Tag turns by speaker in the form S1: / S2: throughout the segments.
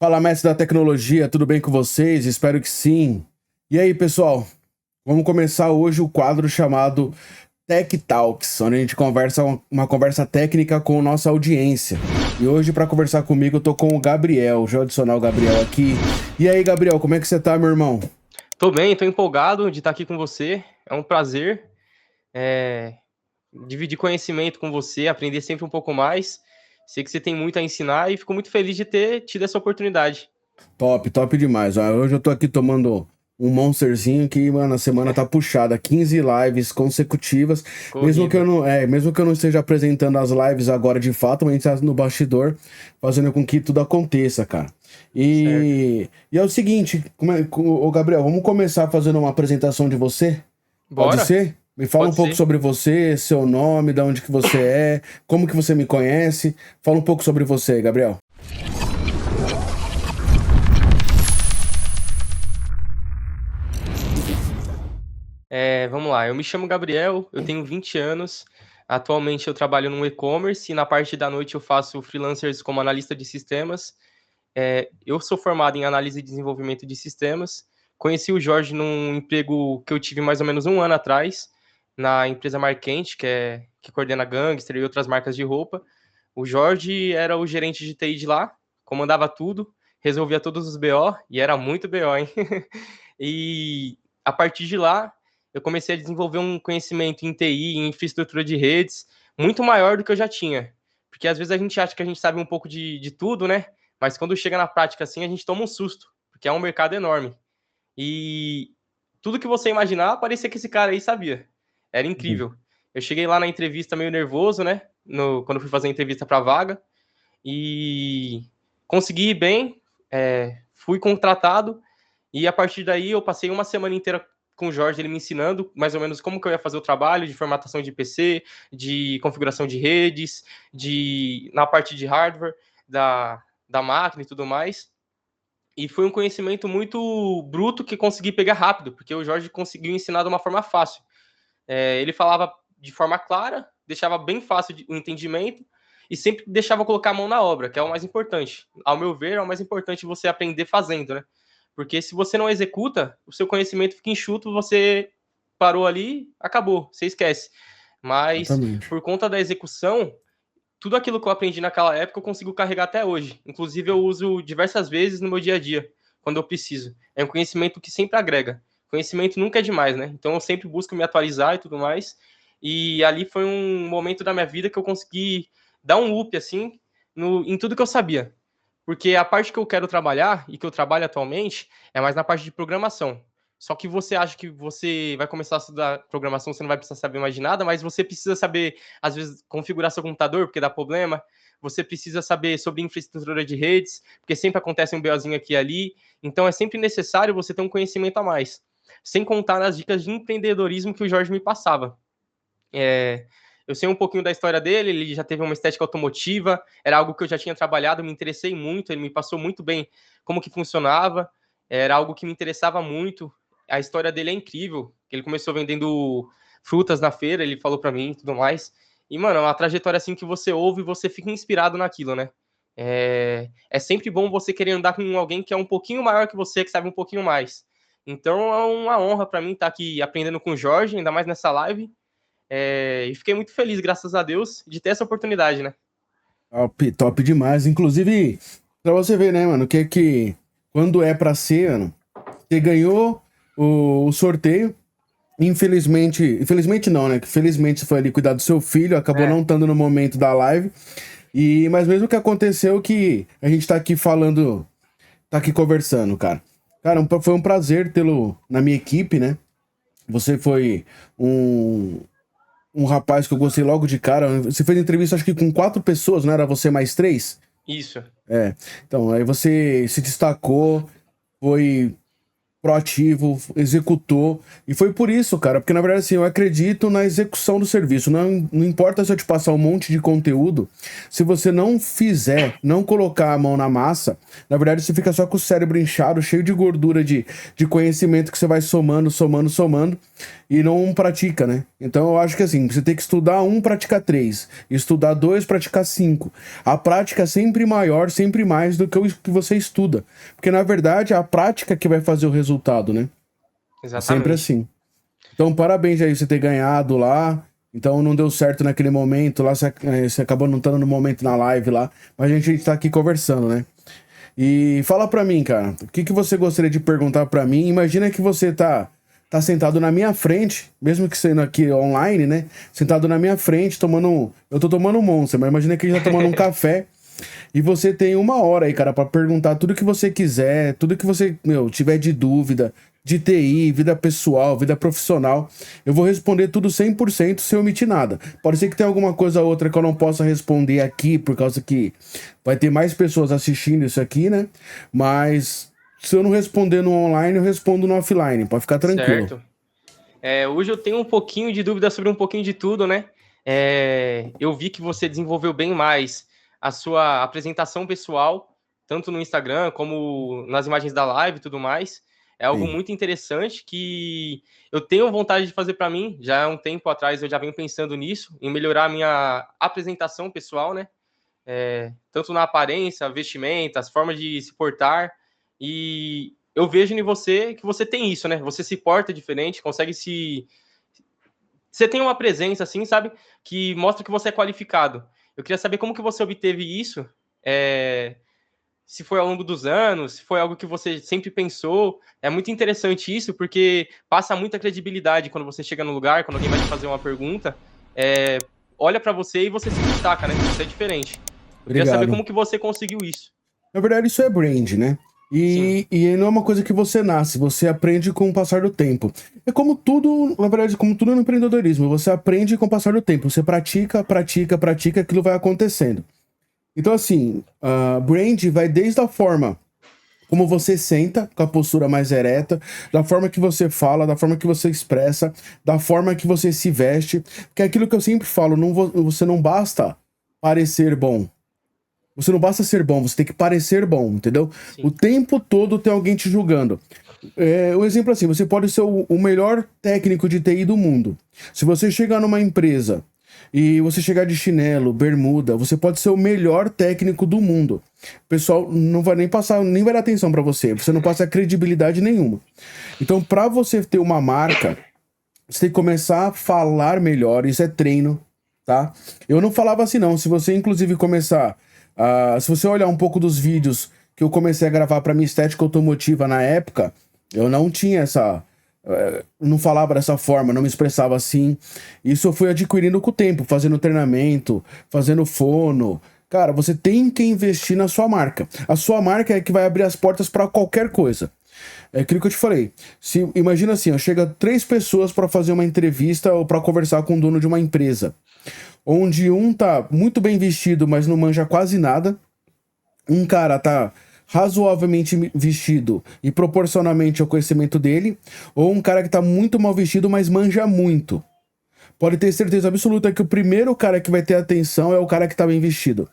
S1: Fala, mestre da tecnologia, tudo bem com vocês? Espero que sim. E aí, pessoal? Vamos começar hoje o quadro chamado Tech Talks, onde a gente conversa uma conversa técnica com nossa audiência. E hoje, para conversar comigo, eu tô com o Gabriel. Deixa eu adicionar o Gabriel aqui. E aí, Gabriel, como é que você tá, meu irmão?
S2: Tô bem, tô empolgado de estar aqui com você. É um prazer é, dividir conhecimento com você, aprender sempre um pouco mais. Sei que você tem muito a ensinar e fico muito feliz de ter tido essa oportunidade.
S1: Top, top demais. Ó, hoje eu tô aqui tomando um Monsterzinho que, mano, a semana tá puxada, 15 lives consecutivas.
S2: Corrido.
S1: Mesmo que eu não esteja apresentando as lives agora de fato, mas a gente tá no bastidor fazendo com que tudo aconteça, cara.
S2: Certo.
S1: E é o seguinte, ô Gabriel, vamos começar fazendo uma apresentação de você? Pode
S2: Bora?
S1: ser? Me fala um
S2: Pode
S1: pouco
S2: ser.
S1: sobre você, seu nome, de onde que você é, como que você me conhece. Fala um pouco sobre você, Gabriel.
S2: Vamos lá, eu me chamo Gabriel, eu tenho 20 anos. Atualmente eu trabalho no e-commerce e na parte da noite eu faço freelancers como analista de sistemas. Eu sou formado em análise e desenvolvimento de sistemas. Conheci o Jorge num emprego que eu tive mais ou menos um ano atrás, na empresa Marquente, que coordena Gangster e outras marcas de roupa. O Jorge era o gerente de TI de lá, comandava tudo, resolvia todos os BO, e era muito BO, hein? E a partir de lá, eu comecei a desenvolver um conhecimento em TI, em infraestrutura de redes, muito maior do que eu já tinha. Porque às vezes a gente acha que a gente sabe um pouco de tudo, né? Mas quando chega na prática assim, a gente toma um susto, porque é um mercado enorme. E tudo que você imaginar, parecia que esse cara aí sabia. Era
S1: Uhum.
S2: incrível. Eu cheguei lá na entrevista meio nervoso, né? Quando fui fazer a entrevista para vaga. E consegui ir bem, fui contratado. E a partir daí eu passei uma semana inteira com o Jorge, ele me ensinando mais ou menos como que eu ia fazer o trabalho de formatação de PC, de configuração de redes, na parte de hardware da máquina e tudo mais. E foi um conhecimento muito bruto que consegui pegar rápido, porque o Jorge conseguiu ensinar de uma forma fácil. Ele falava de forma clara, deixava bem fácil o entendimento e sempre deixava colocar a mão na obra, que é o mais importante. Ao meu ver, é o mais importante você aprender fazendo, né? Porque se você não executa, o seu conhecimento fica enxuto, você parou ali, acabou, você esquece. Mas
S1: Exatamente.
S2: por conta da execução, tudo aquilo que eu aprendi naquela época eu consigo carregar até hoje. Inclusive, eu uso diversas vezes no meu dia a dia, quando eu preciso. É um conhecimento que sempre agrega. Conhecimento nunca é demais, né? Então, eu sempre busco me atualizar e tudo mais. E ali foi um momento da minha vida que eu consegui dar um up, assim, em tudo que eu sabia. Porque a parte que eu quero trabalhar, e que eu trabalho atualmente, é mais na parte de programação. Só que você acha que você vai começar a estudar programação, você não vai precisar saber mais de nada, mas você precisa saber, às vezes, configurar seu computador, porque dá problema. Você precisa saber sobre infraestrutura de redes, porque sempre acontece um BOzinho aqui e ali. Então é sempre necessário você ter um conhecimento a mais. Sem contar nas dicas de empreendedorismo que o Jorge me passava. É, eu sei um pouquinho da história dele, ele já teve uma estética automotiva, era algo que eu já tinha trabalhado, me interessei muito, ele me passou muito bem como que funcionava, era algo que me interessava muito. A história dele é incrível, ele começou vendendo frutas na feira, ele falou para mim e tudo mais. E, mano, é uma trajetória assim que você ouve e você fica inspirado naquilo, né? É sempre bom você querer andar com alguém que é um pouquinho maior que você, que sabe um pouquinho mais. Então é uma honra para mim estar aqui aprendendo com o Jorge, ainda mais nessa live. E fiquei muito feliz, graças a Deus, de ter essa oportunidade, né?
S1: Top, top demais. Inclusive, pra você ver, né, mano, que quando é pra ser, mano, você ganhou o sorteio. Infelizmente não, né? Que felizmente você foi ali cuidar do seu filho, acabou não
S2: É,
S1: estando no momento da live. Mas mesmo que aconteceu que a gente tá aqui falando, tá aqui conversando, cara. Cara, foi um prazer tê-lo na minha equipe, né? Você foi um, um rapaz que eu gostei logo de cara. Você fez entrevista, acho que com 4 pessoas, não era você mais 3?
S2: isso.
S1: É. Então, aí você se destacou, foi. proativo, executou. E foi por isso, cara, porque na verdade assim, eu acredito na execução do serviço. Não importa se eu te passar um monte de conteúdo, se você não fizer, não colocar a mão na massa, na verdade você fica só com o cérebro inchado, cheio de gordura de conhecimento que você vai somando, somando, somando e não pratica, né? Então eu acho que assim, você tem que estudar 1, praticar 3, estudar 2, praticar 5. A prática é sempre maior, sempre mais do que o que você estuda. Porque na verdade é a prática que vai fazer o resultado, né? É sempre
S2: Exatamente.
S1: assim. Então parabéns aí você ter ganhado lá. Então não deu certo naquele momento lá, você acabou não estando no momento na live lá, mas a gente tá aqui conversando, né? E fala pra mim, cara, o que você gostaria de perguntar pra mim? Imagina que você tá sentado na minha frente, mesmo que sendo aqui online, né? Sentado na minha frente, eu tô tomando um Monster, mas imagina que a gente tá tomando um café e você tem 1 hora aí, cara, pra perguntar tudo que você quiser, tudo que você, tiver de dúvida, de TI, vida pessoal, vida profissional. Eu vou responder tudo 100% sem omitir nada. Pode ser que tenha alguma coisa ou outra que eu não possa responder aqui, por causa que vai ter mais pessoas assistindo isso aqui, né? Mas se eu não responder no online, eu respondo no offline, pode ficar tranquilo.
S2: Certo. Hoje eu tenho um pouquinho de dúvida sobre um pouquinho de tudo, né? Eu vi que você desenvolveu bem mais a sua apresentação pessoal, tanto no Instagram como nas imagens da live e tudo mais. É algo
S1: Sim.
S2: muito interessante que eu tenho vontade de fazer para mim. Já há um tempo atrás eu já venho pensando nisso, em melhorar a minha apresentação pessoal, né? Tanto na aparência, vestimenta, as formas de se portar. E eu vejo em você que você tem isso, né? Você se porta diferente, consegue se. Você tem uma presença, assim, sabe? Que mostra que você é qualificado. Eu queria saber como que você obteve isso. Se foi ao longo dos anos, se foi algo que você sempre pensou. É muito interessante isso, porque passa muita credibilidade quando você chega no lugar, quando alguém vai te fazer uma pergunta, olha para você e você se destaca, né? Você é diferente. Eu queria saber
S1: Obrigado.
S2: como que você conseguiu isso.
S1: Na verdade, isso é brand, né?
S2: Sim,
S1: E não é uma coisa que você nasce, você aprende com o passar do tempo. É como tudo, na verdade, como tudo no empreendedorismo, você aprende com o passar do tempo. Você pratica, pratica, pratica, aquilo vai acontecendo. Então, assim, a brand vai desde a forma como você senta, com a postura mais ereta, da forma que você fala, da forma que você expressa, da forma que você se veste. Que é aquilo que eu sempre falo, você não basta parecer bom. Você não basta ser bom, você tem que parecer bom, entendeu? O
S2: sim.
S1: tempo todo tem alguém te julgando. Um exemplo assim, você pode ser o melhor técnico de TI do mundo. Se você chegar numa empresa e você chegar de chinelo, bermuda, você pode ser o melhor técnico do mundo. O pessoal não vai nem passar, nem vai dar atenção pra você. Você não passa credibilidade nenhuma. Então, pra você ter uma marca, você tem que começar a falar melhor. Isso é treino, tá? Eu não falava assim, não. Se você, inclusive, começar. Se você olhar um pouco dos vídeos que eu comecei a gravar pra minha estética automotiva na época, eu não tinha essa. Não falava dessa forma, não me expressava assim. Isso eu fui adquirindo com o tempo, fazendo treinamento, fazendo fono. Cara, você tem que investir na sua marca. A sua marca é que vai abrir as portas pra qualquer coisa. É aquilo que eu te falei. Imagina assim, ó, chega 3 pessoas pra fazer uma entrevista ou pra conversar com o dono de uma empresa, onde um tá muito bem vestido, mas não manja quase nada. Um cara tá razoavelmente vestido e proporcionalmente ao conhecimento dele, ou um cara que tá muito mal vestido, mas manja muito. Pode ter certeza absoluta que o primeiro cara que vai ter atenção é o cara que tá bem vestido.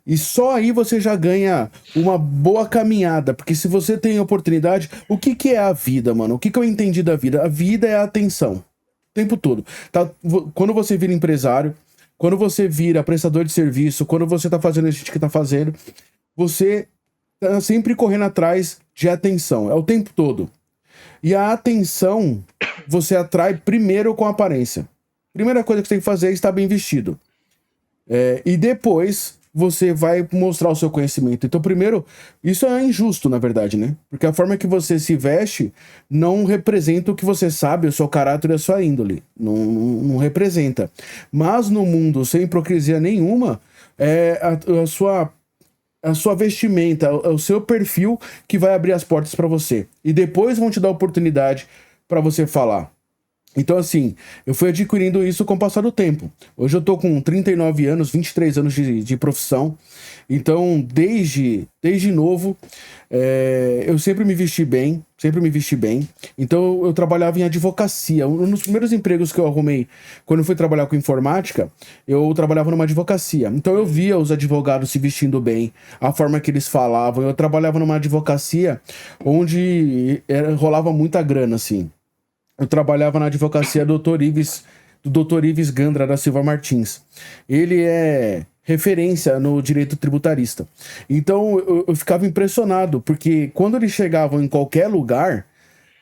S1: E só aí você já ganha uma boa caminhada, porque se você tem oportunidade, o que que é a vida, mano? O que que eu entendi da vida? A vida é a atenção. O tempo todo. Tá? Quando você vira empresário, quando você vira prestador de serviço, quando você tá fazendo isso que tá fazendo, você tá sempre correndo atrás de atenção. É o tempo todo. E a atenção você atrai primeiro com a aparência. Primeira coisa que você tem que fazer é estar bem vestido. E depois você vai mostrar o seu conhecimento. Então, primeiro, isso é injusto, na verdade, né? Porque a forma que você se veste não representa o que você sabe, o seu caráter e a sua índole. Não representa. Mas no mundo, sem hipocrisia nenhuma, é a sua vestimenta, é o seu perfil que vai abrir as portas para você. E depois vão te dar oportunidade para você falar. Então, assim, eu fui adquirindo isso com o passar do tempo. Hoje eu tô com 39 anos, 23 anos de profissão. Então, desde novo, eu sempre me vesti bem, sempre me vesti bem. Então, eu trabalhava em advocacia. Um dos primeiros empregos que eu arrumei quando eu fui trabalhar com informática, eu trabalhava numa advocacia. Então, eu via os advogados se vestindo bem, a forma que eles falavam. Eu trabalhava numa advocacia rolava muita grana, assim. Eu trabalhava na advocacia do Dr. Ives Gandra da Silva Martins. Ele é referência no direito tributarista. Então eu ficava impressionado, porque quando eles chegavam em qualquer lugar,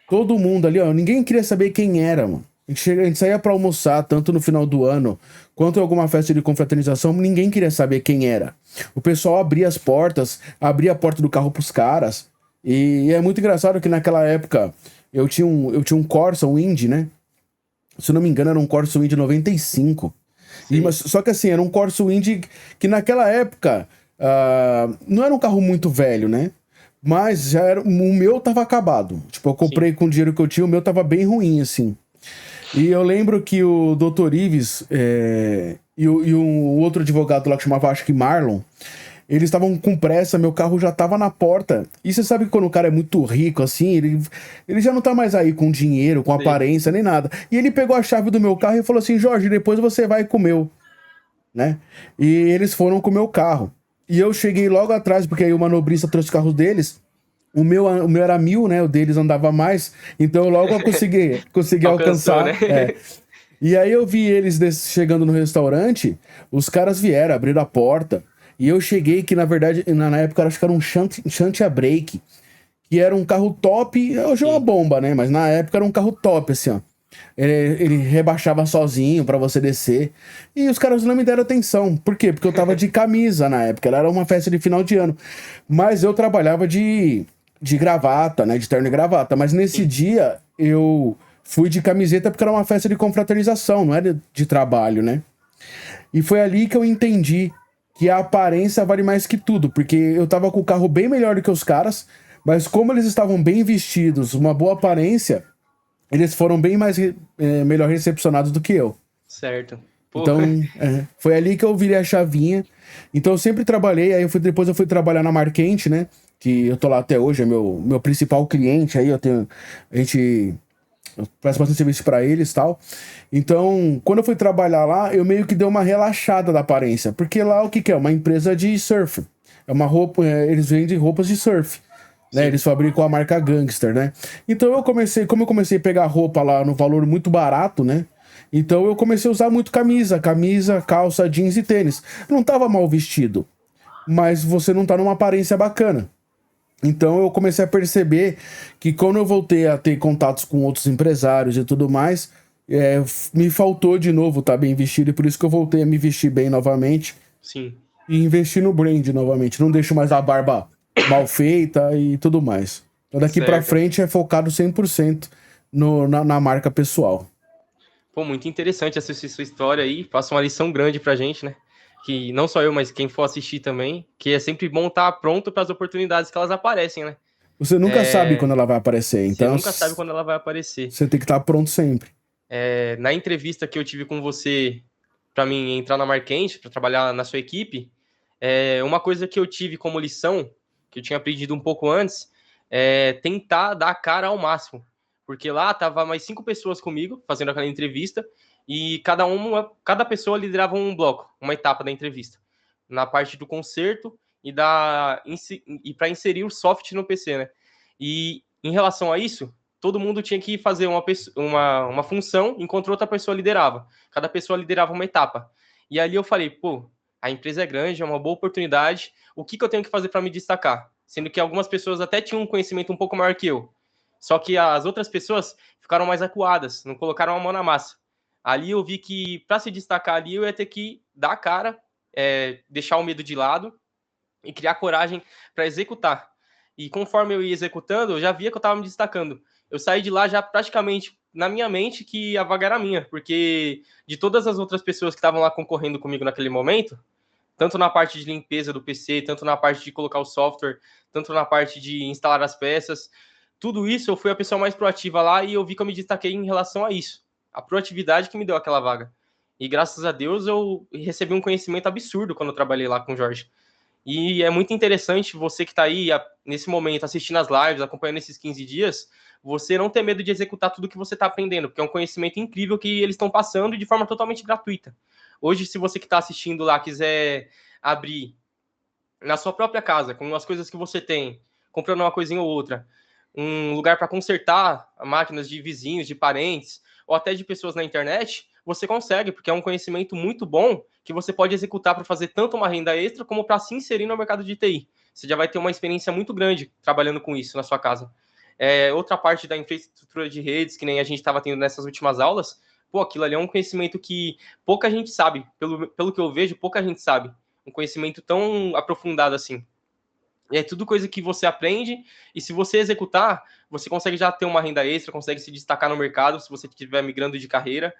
S1: todo mundo ali, ó, ninguém queria saber quem era, mano. A gente saía pra almoçar, tanto no final do ano, quanto em alguma festa de confraternização, ninguém queria saber quem era. O pessoal abria as portas, abria a porta do carro pros caras. E é muito engraçado que naquela época eu tinha um Corsa, um Indy, né? Se eu não me engano, era um Corsa Indy 95. Só que assim, era um Corsa Indy que naquela época não era um carro muito velho, né? Mas já era, o meu tava acabado. Tipo, eu comprei
S2: Sim.
S1: com o dinheiro que eu tinha, o meu tava bem ruim, assim. E eu lembro que o Dr. Ives e um outro advogado lá que chamava, acho que Marlon, eles estavam com pressa, meu carro já tava na porta. E você sabe que quando o cara é muito rico, assim, ele já não tá mais aí com dinheiro, com
S2: Sim.
S1: aparência, nem nada. E ele pegou a chave do meu carro e falou assim: Jorge, depois você vai com o meu, né? E eles foram com o meu carro. E eu cheguei logo atrás, porque aí o manobrista trouxe o carro deles. O meu era 1.000, né? O deles andava mais. Então eu logo consegui
S2: Alcançou, né?
S1: alcançar. E aí eu vi eles chegando no restaurante, os caras vieram, abriram a porta, e eu cheguei que, na verdade, na época, eu acho que era um Shantia Break, que era um carro top, hoje é uma
S2: Sim.
S1: bomba, né? Mas na época era um carro top, assim, ó. Ele rebaixava sozinho pra você descer. E os caras não me deram atenção. Por quê? Porque eu tava de camisa na época. Era uma festa de final de ano. Mas eu trabalhava de gravata, né? De terno e gravata. Mas nesse
S2: Sim.
S1: dia eu fui de camiseta porque era uma festa de confraternização, não era de trabalho, né? E foi ali que eu entendi que a aparência vale mais que tudo. Porque eu tava com o carro bem melhor do que os caras. Mas como eles estavam bem vestidos, uma boa aparência, eles foram bem mais melhor recepcionados do que eu.
S2: Certo. Pô,
S1: Então, foi ali que eu virei a chavinha. Então, eu sempre trabalhei. Aí, depois eu fui trabalhar na Marquente, né? Que eu tô lá até hoje, é meu principal cliente. Aí, eu presto bastante serviço pra eles e tal. Então, quando eu fui trabalhar lá, eu meio que dei uma relaxada da aparência. Porque lá, o que que é? Uma empresa de surf. É uma roupa, eles vendem roupas de surf. Né,
S2: sim.
S1: eles fabricam a marca Gangster, né? Então como eu comecei a pegar roupa lá no valor muito barato, né? Então eu comecei a usar muito camisa, calça, jeans e tênis. Não tava mal vestido, mas você não tá numa aparência bacana. Então eu comecei a perceber que quando eu voltei a ter contatos com outros empresários e tudo mais, me faltou de novo estar bem vestido, e por isso que eu voltei a me vestir bem novamente
S2: Sim.
S1: e investir no brand novamente. Não deixo mais a barba mal feita e tudo mais. Então daqui pra
S2: Certo.
S1: frente é focado 100% na marca pessoal.
S2: Pô, muito interessante essa sua história aí. Passa uma lição grande pra gente, né? Que não só eu, mas quem for assistir também, que é sempre bom estar pronto para as oportunidades que elas aparecem, né?
S1: Você nunca sabe
S2: É,
S1: quando ela vai aparecer,
S2: você
S1: então
S2: nunca sabe quando ela vai aparecer.
S1: você tem que estar pronto sempre.
S2: Na entrevista que eu tive com você para mim entrar na Marquente, para trabalhar na sua equipe, uma coisa que eu tive como lição, que eu tinha aprendido um pouco antes, é tentar dar a cara ao máximo. Porque lá tava mais 5 pessoas comigo, fazendo aquela entrevista, e cada pessoa liderava um bloco, uma etapa da entrevista. Na parte do conserto e para inserir o software no PC, né? E em relação a isso, todo mundo tinha que fazer uma função enquanto outra pessoa liderava. Cada pessoa liderava uma etapa. E ali eu falei, pô, a empresa é grande, é uma boa oportunidade. O que eu tenho que fazer para me destacar? Sendo que algumas pessoas até tinham um conhecimento um pouco maior que eu. Só que as outras pessoas ficaram mais acuadas, não colocaram a mão na massa. Ali eu vi que para se destacar ali eu ia ter que dar a cara, deixar o medo de lado e criar coragem para executar. E conforme eu ia executando, eu já via que eu estava me destacando. Eu saí de lá já praticamente na minha mente que a vaga era minha, porque de todas as outras pessoas que estavam lá concorrendo comigo naquele momento, tanto na parte de limpeza do PC, tanto na parte de colocar o software, tanto na parte de instalar as peças, tudo isso eu fui a pessoa mais proativa lá e eu vi que eu me destaquei em relação a isso. A proatividade que me deu aquela vaga. E graças a Deus eu recebi um conhecimento absurdo quando eu trabalhei lá com o Jorge. E é muito interessante você que está aí nesse momento assistindo as lives, acompanhando esses 15 dias, você não ter medo de executar tudo que você está aprendendo, porque é um conhecimento incrível que eles estão passando de forma totalmente gratuita. Hoje, se você que está assistindo lá quiser abrir na sua própria casa, com as coisas que você tem, comprando uma coisinha ou outra, um lugar para consertar máquinas de vizinhos, de parentes, ou até de pessoas na internet, você consegue, porque é um conhecimento muito bom que você pode executar para fazer tanto uma renda extra como para se inserir no mercado de TI. Você já vai ter uma experiência muito grande trabalhando com isso na sua casa. Outra parte da infraestrutura de redes, que nem a gente estava tendo nessas últimas aulas, pô, aquilo ali é um conhecimento que pouca gente sabe. Pelo que eu vejo, pouca gente sabe. Um conhecimento tão aprofundado assim. É tudo coisa que você aprende, e se você executar, você consegue já ter uma renda extra, consegue se destacar no mercado, se você estiver migrando de carreira,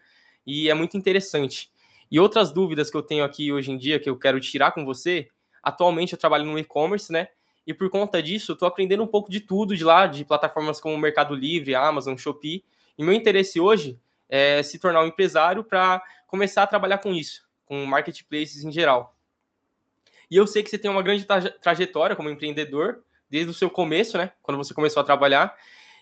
S2: e é muito interessante. E outras dúvidas que eu tenho aqui hoje em dia, que eu quero tirar com você, atualmente eu trabalho no e-commerce, né? E por conta disso, eu estou aprendendo um pouco de tudo de lá, de plataformas como Mercado Livre, Amazon, Shopee, e meu interesse hoje é se tornar um empresário para começar a trabalhar com isso, com marketplaces em geral. E eu sei que você tem uma grande trajetória como empreendedor, desde o seu começo, né? Quando você começou a trabalhar.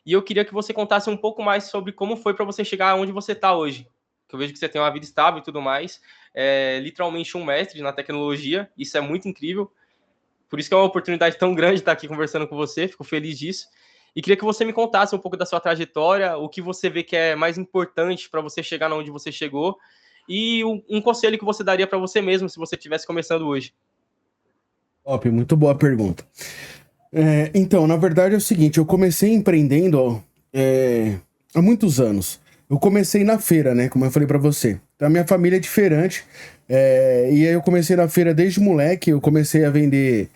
S2: E eu queria que você contasse um pouco mais sobre como foi para você chegar onde você está hoje. Que eu vejo que você tem uma vida estável e tudo mais. Literalmente um mestre na tecnologia. Isso é muito incrível. Por isso que é uma oportunidade tão grande estar aqui conversando com você. Fico feliz disso. E queria que você me contasse um pouco da sua trajetória, o que você vê que é mais importante para você chegar onde você chegou. E um conselho que você daria para você mesmo se você estivesse começando hoje.
S1: Top, muito boa pergunta. Então, na verdade é o seguinte, eu comecei empreendendo há muitos anos. Eu comecei na feira, né, como eu falei pra você. Então, a minha família é diferente, e aí eu comecei na feira desde moleque, eu comecei a vender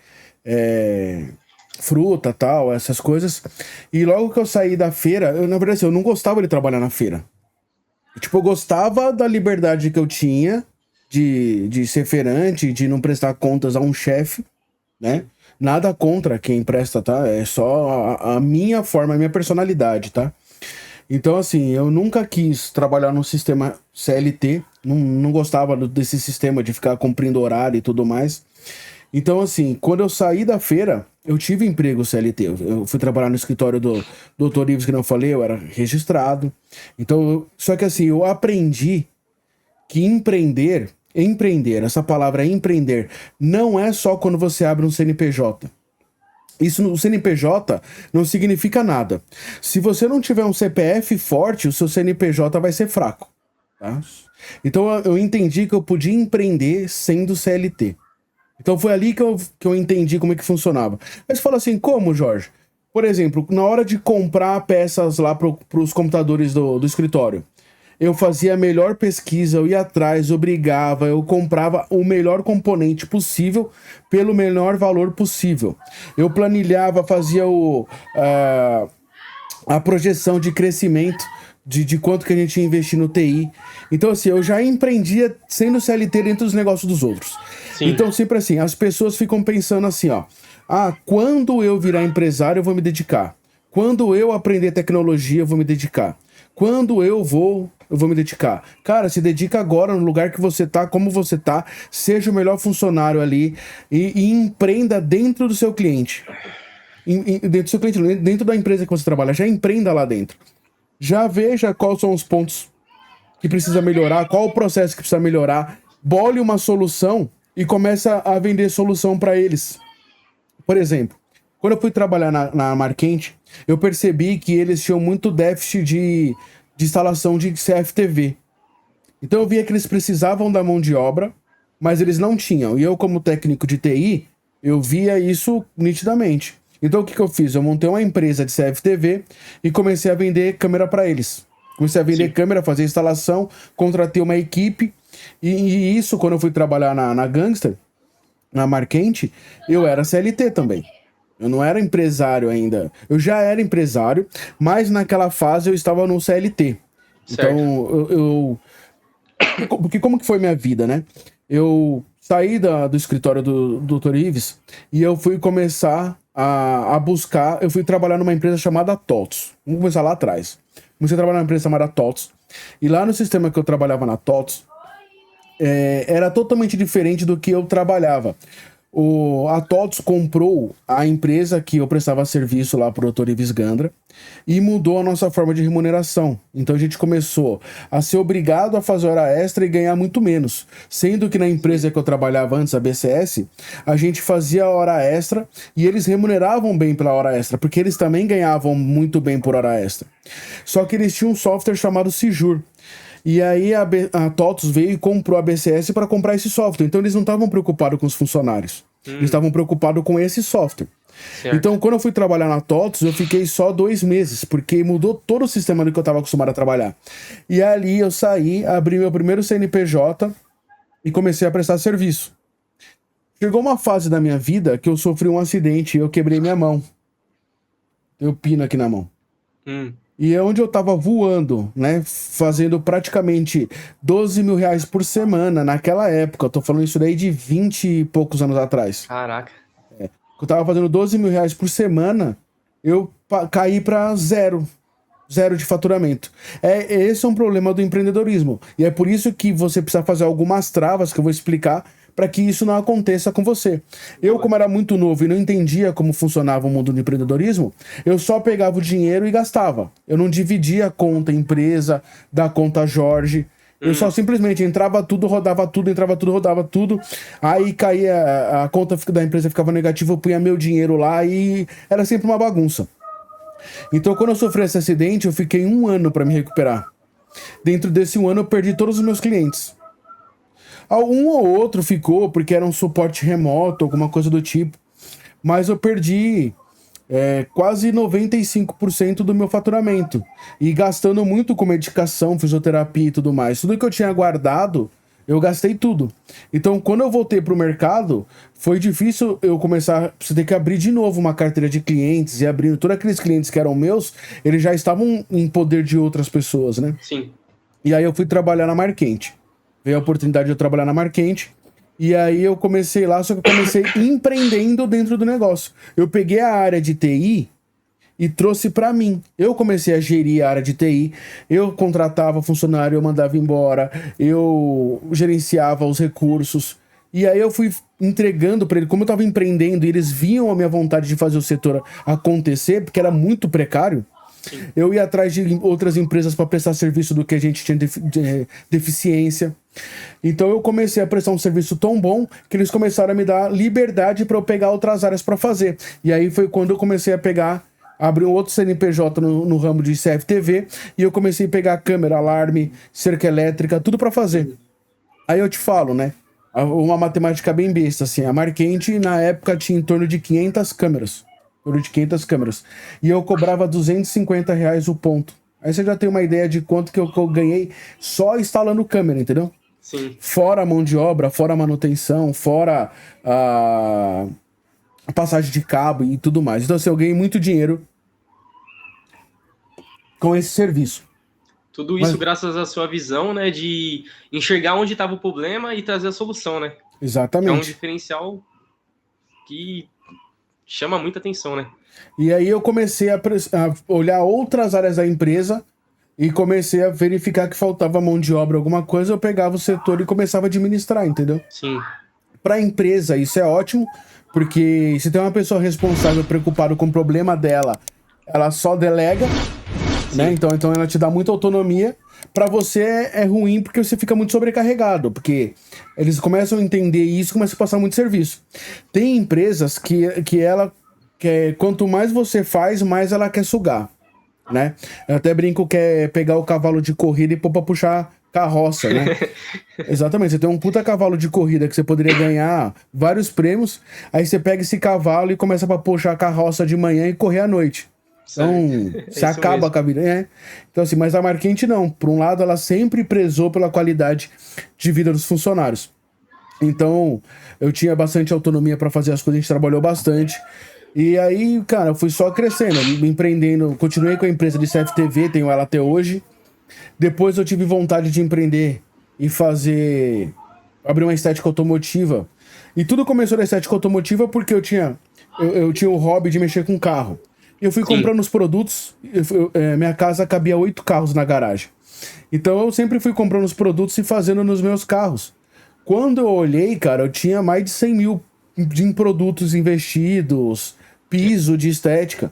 S1: fruta, tal, essas coisas. E logo que eu saí da feira, na verdade assim, eu não gostava de trabalhar na feira. Tipo, eu gostava da liberdade que eu tinha de ser feirante, de não prestar contas a um chefe, né? Nada contra quem presta, tá? É só a minha forma, a minha personalidade, tá? Então, assim, eu nunca quis trabalhar num sistema CLT, não gostava desse sistema de ficar cumprindo horário e tudo mais. Então, assim, quando eu saí da feira, eu tive emprego CLT. Eu fui trabalhar no escritório do Dr. Ives, que não falei, eu era registrado. Então, só que assim, eu aprendi que empreender, essa palavra empreender, não é só quando você abre um CNPJ. Isso no CNPJ não significa nada. Se você não tiver um CPF forte, o seu CNPJ vai ser fraco. Tá? Então eu entendi que eu podia empreender sendo CLT. Então foi ali que eu entendi como é que funcionava. Mas você fala assim, como, Jorge? Por exemplo, na hora de comprar peças lá pros computadores do escritório, eu fazia a melhor pesquisa, eu ia atrás, eu brigava, eu comprava o melhor componente possível pelo menor valor possível. Eu planilhava, fazia a projeção de crescimento de quanto que a gente ia investir no TI. Então, assim, eu já empreendia sendo CLT dentro dos negócios dos outros. Sim. Então, sempre assim, as pessoas ficam pensando assim, ó. Quando eu virar empresário, eu vou me dedicar. Quando eu aprender tecnologia, eu vou me dedicar. Quando eu vou me dedicar. Cara, se dedica agora no lugar que você tá, como você tá, seja o melhor funcionário ali e empreenda dentro do seu cliente. Dentro do seu cliente, dentro da empresa que você trabalha, já empreenda lá dentro. Já veja quais são os pontos que precisa melhorar, qual o processo que precisa melhorar, bole uma solução e começa a vender solução para eles. Por exemplo, quando eu fui trabalhar na Marquente, eu percebi que eles tinham muito déficit de instalação de CFTV. Então eu via que eles precisavam da mão de obra, mas eles não tinham. E eu, como técnico de TI, eu via isso nitidamente. Então o que eu fiz? Eu montei uma empresa de CFTV e comecei a vender câmera para eles. Comecei a vender câmera, fazer instalação, contratei uma equipe. E isso, quando eu fui trabalhar na Gangster, na Marquente, eu era CLT também. Eu não era empresário ainda. Eu já era empresário, mas naquela fase eu estava no CLT. Certo. Então, porque como que foi minha vida, né? Eu saí do escritório do Dr. Ives e eu fui começar a buscar... Eu fui trabalhar numa empresa chamada TOTS. Vamos começar lá atrás. Comecei a trabalhar numa empresa chamada TOTS. E lá no sistema que eu trabalhava na TOTS, era totalmente diferente do que eu trabalhava. A TOTS comprou a empresa que eu prestava serviço lá pro Dr. Ives Gandra e mudou a nossa forma de remuneração. Então a gente começou a ser obrigado a fazer hora extra e ganhar muito menos. Sendo que na empresa que eu trabalhava antes, a BCS, a gente fazia hora extra e eles remuneravam bem pela hora extra, porque eles também ganhavam muito bem por hora extra. Só que eles tinham um software chamado Sijur. E aí a TOTS veio e comprou a BCS para comprar esse software. Então eles não estavam preocupados com os funcionários. Eles estavam preocupados com esse software.
S2: Certo.
S1: Então, quando eu fui trabalhar na TOTS, eu fiquei só 2 meses, porque mudou todo o sistema do que eu estava acostumado a trabalhar. E ali eu saí, abri meu primeiro CNPJ e comecei a prestar serviço. Chegou uma fase da minha vida que eu sofri um acidente e eu quebrei minha mão. Tenho pino aqui na mão. E é onde eu tava voando, né? Fazendo praticamente 12 mil reais por semana naquela época. Eu tô falando isso daí de 20 e poucos anos atrás.
S2: Caraca.
S1: Eu tava fazendo 12 mil reais por semana, eu caí pra zero de faturamento. Esse é um problema do empreendedorismo. E é por isso que você precisa fazer algumas travas que eu vou explicar para que isso não aconteça com você. Eu, como era muito novo e não entendia como funcionava o mundo do empreendedorismo, eu só pegava o dinheiro e gastava. Eu não dividia a conta empresa da conta Jorge. Eu só simplesmente entrava tudo, rodava tudo, entrava tudo, rodava tudo. Aí caía, a conta da empresa ficava negativa, eu punha meu dinheiro lá e era sempre uma bagunça. Então, quando eu sofri esse acidente, eu fiquei 1 ano para me recuperar. Dentro desse 1 ano, eu perdi todos os meus clientes. Um ou outro ficou porque era um suporte remoto, alguma coisa do tipo. Mas eu perdi quase 95% do meu faturamento. E gastando muito com medicação, fisioterapia e tudo mais. Tudo que eu tinha guardado, eu gastei tudo. Então, quando eu voltei pro mercado, foi difícil eu começar... Você ter que abrir de novo uma carteira de clientes. E abrindo todos aqueles clientes que eram meus, eles já estavam em poder de outras pessoas, né?
S2: Sim.
S1: E aí eu fui trabalhar na Marquente. Veio a oportunidade de eu trabalhar na Marquente. E aí eu comecei lá, só que eu comecei empreendendo dentro do negócio. Eu peguei a área de TI e trouxe pra mim. Eu comecei a gerir a área de TI, eu contratava funcionário, eu mandava embora, eu gerenciava os recursos. E aí eu fui entregando pra ele, como eu tava empreendendo e eles viam a minha vontade de fazer o setor acontecer, porque era muito precário. Eu ia atrás de outras empresas para prestar serviço do que a gente tinha deficiência. Então eu comecei a prestar um serviço tão bom que eles começaram a me dar liberdade para eu pegar outras áreas para fazer. E aí foi quando eu comecei a abrir um outro CNPJ no ramo de CFTV e eu comecei a pegar câmera, alarme, cerca elétrica, tudo para fazer. Aí eu te falo, né? Uma matemática bem besta, assim. A Marquente, na época, tinha em torno de 500 câmeras. E eu cobrava R$250 o ponto. Aí você já tem uma ideia de quanto que eu ganhei só instalando câmera, entendeu?
S2: Sim.
S1: Fora a mão de obra, fora a manutenção, fora a passagem de cabo e tudo mais. Então, assim, eu ganhei muito dinheiro com esse serviço.
S2: Tudo isso graças à sua visão, né, de enxergar onde estava o problema e trazer a solução, né?
S1: Exatamente.
S2: É um diferencial que chama muita atenção, né?
S1: E aí eu comecei a olhar outras áreas da empresa e comecei a verificar que faltava mão de obra, alguma coisa, eu pegava o setor e começava a administrar, entendeu?
S2: Sim.
S1: Para a empresa isso é ótimo, porque se tem uma pessoa responsável, preocupada com o problema dela, ela só delega, né? Então ela te dá muita autonomia. Para você é ruim porque você fica muito sobrecarregado, porque eles começam a entender isso e começam a passar muito serviço. Tem empresas que ela quer, quanto mais você faz, mais ela quer sugar, né? Eu até brinco que é pegar o cavalo de corrida e pôr pra puxar carroça, né? Exatamente, você tem um puta cavalo de corrida que você poderia ganhar vários prêmios, aí você pega esse cavalo e começa pra puxar a carroça de manhã e correr à noite. Então, você acaba com a vida. Então, assim, mas a Marquente não. Por um lado, ela sempre prezou pela qualidade de vida dos funcionários. Então, eu tinha bastante autonomia para fazer as coisas, a gente trabalhou bastante. E aí, cara, eu fui só crescendo, empreendendo. Continuei com a empresa de CFTV, tenho ela até hoje. Depois eu tive vontade de empreender e abrir uma estética automotiva. E tudo começou na estética automotiva porque eu tinha o hobby de mexer com carro. Eu fui comprando os produtos, minha casa cabia 8 carros na garagem. Então eu sempre fui comprando os produtos e fazendo nos meus carros. Quando eu olhei, cara, eu tinha mais de 100 mil em produtos investidos, piso de estética.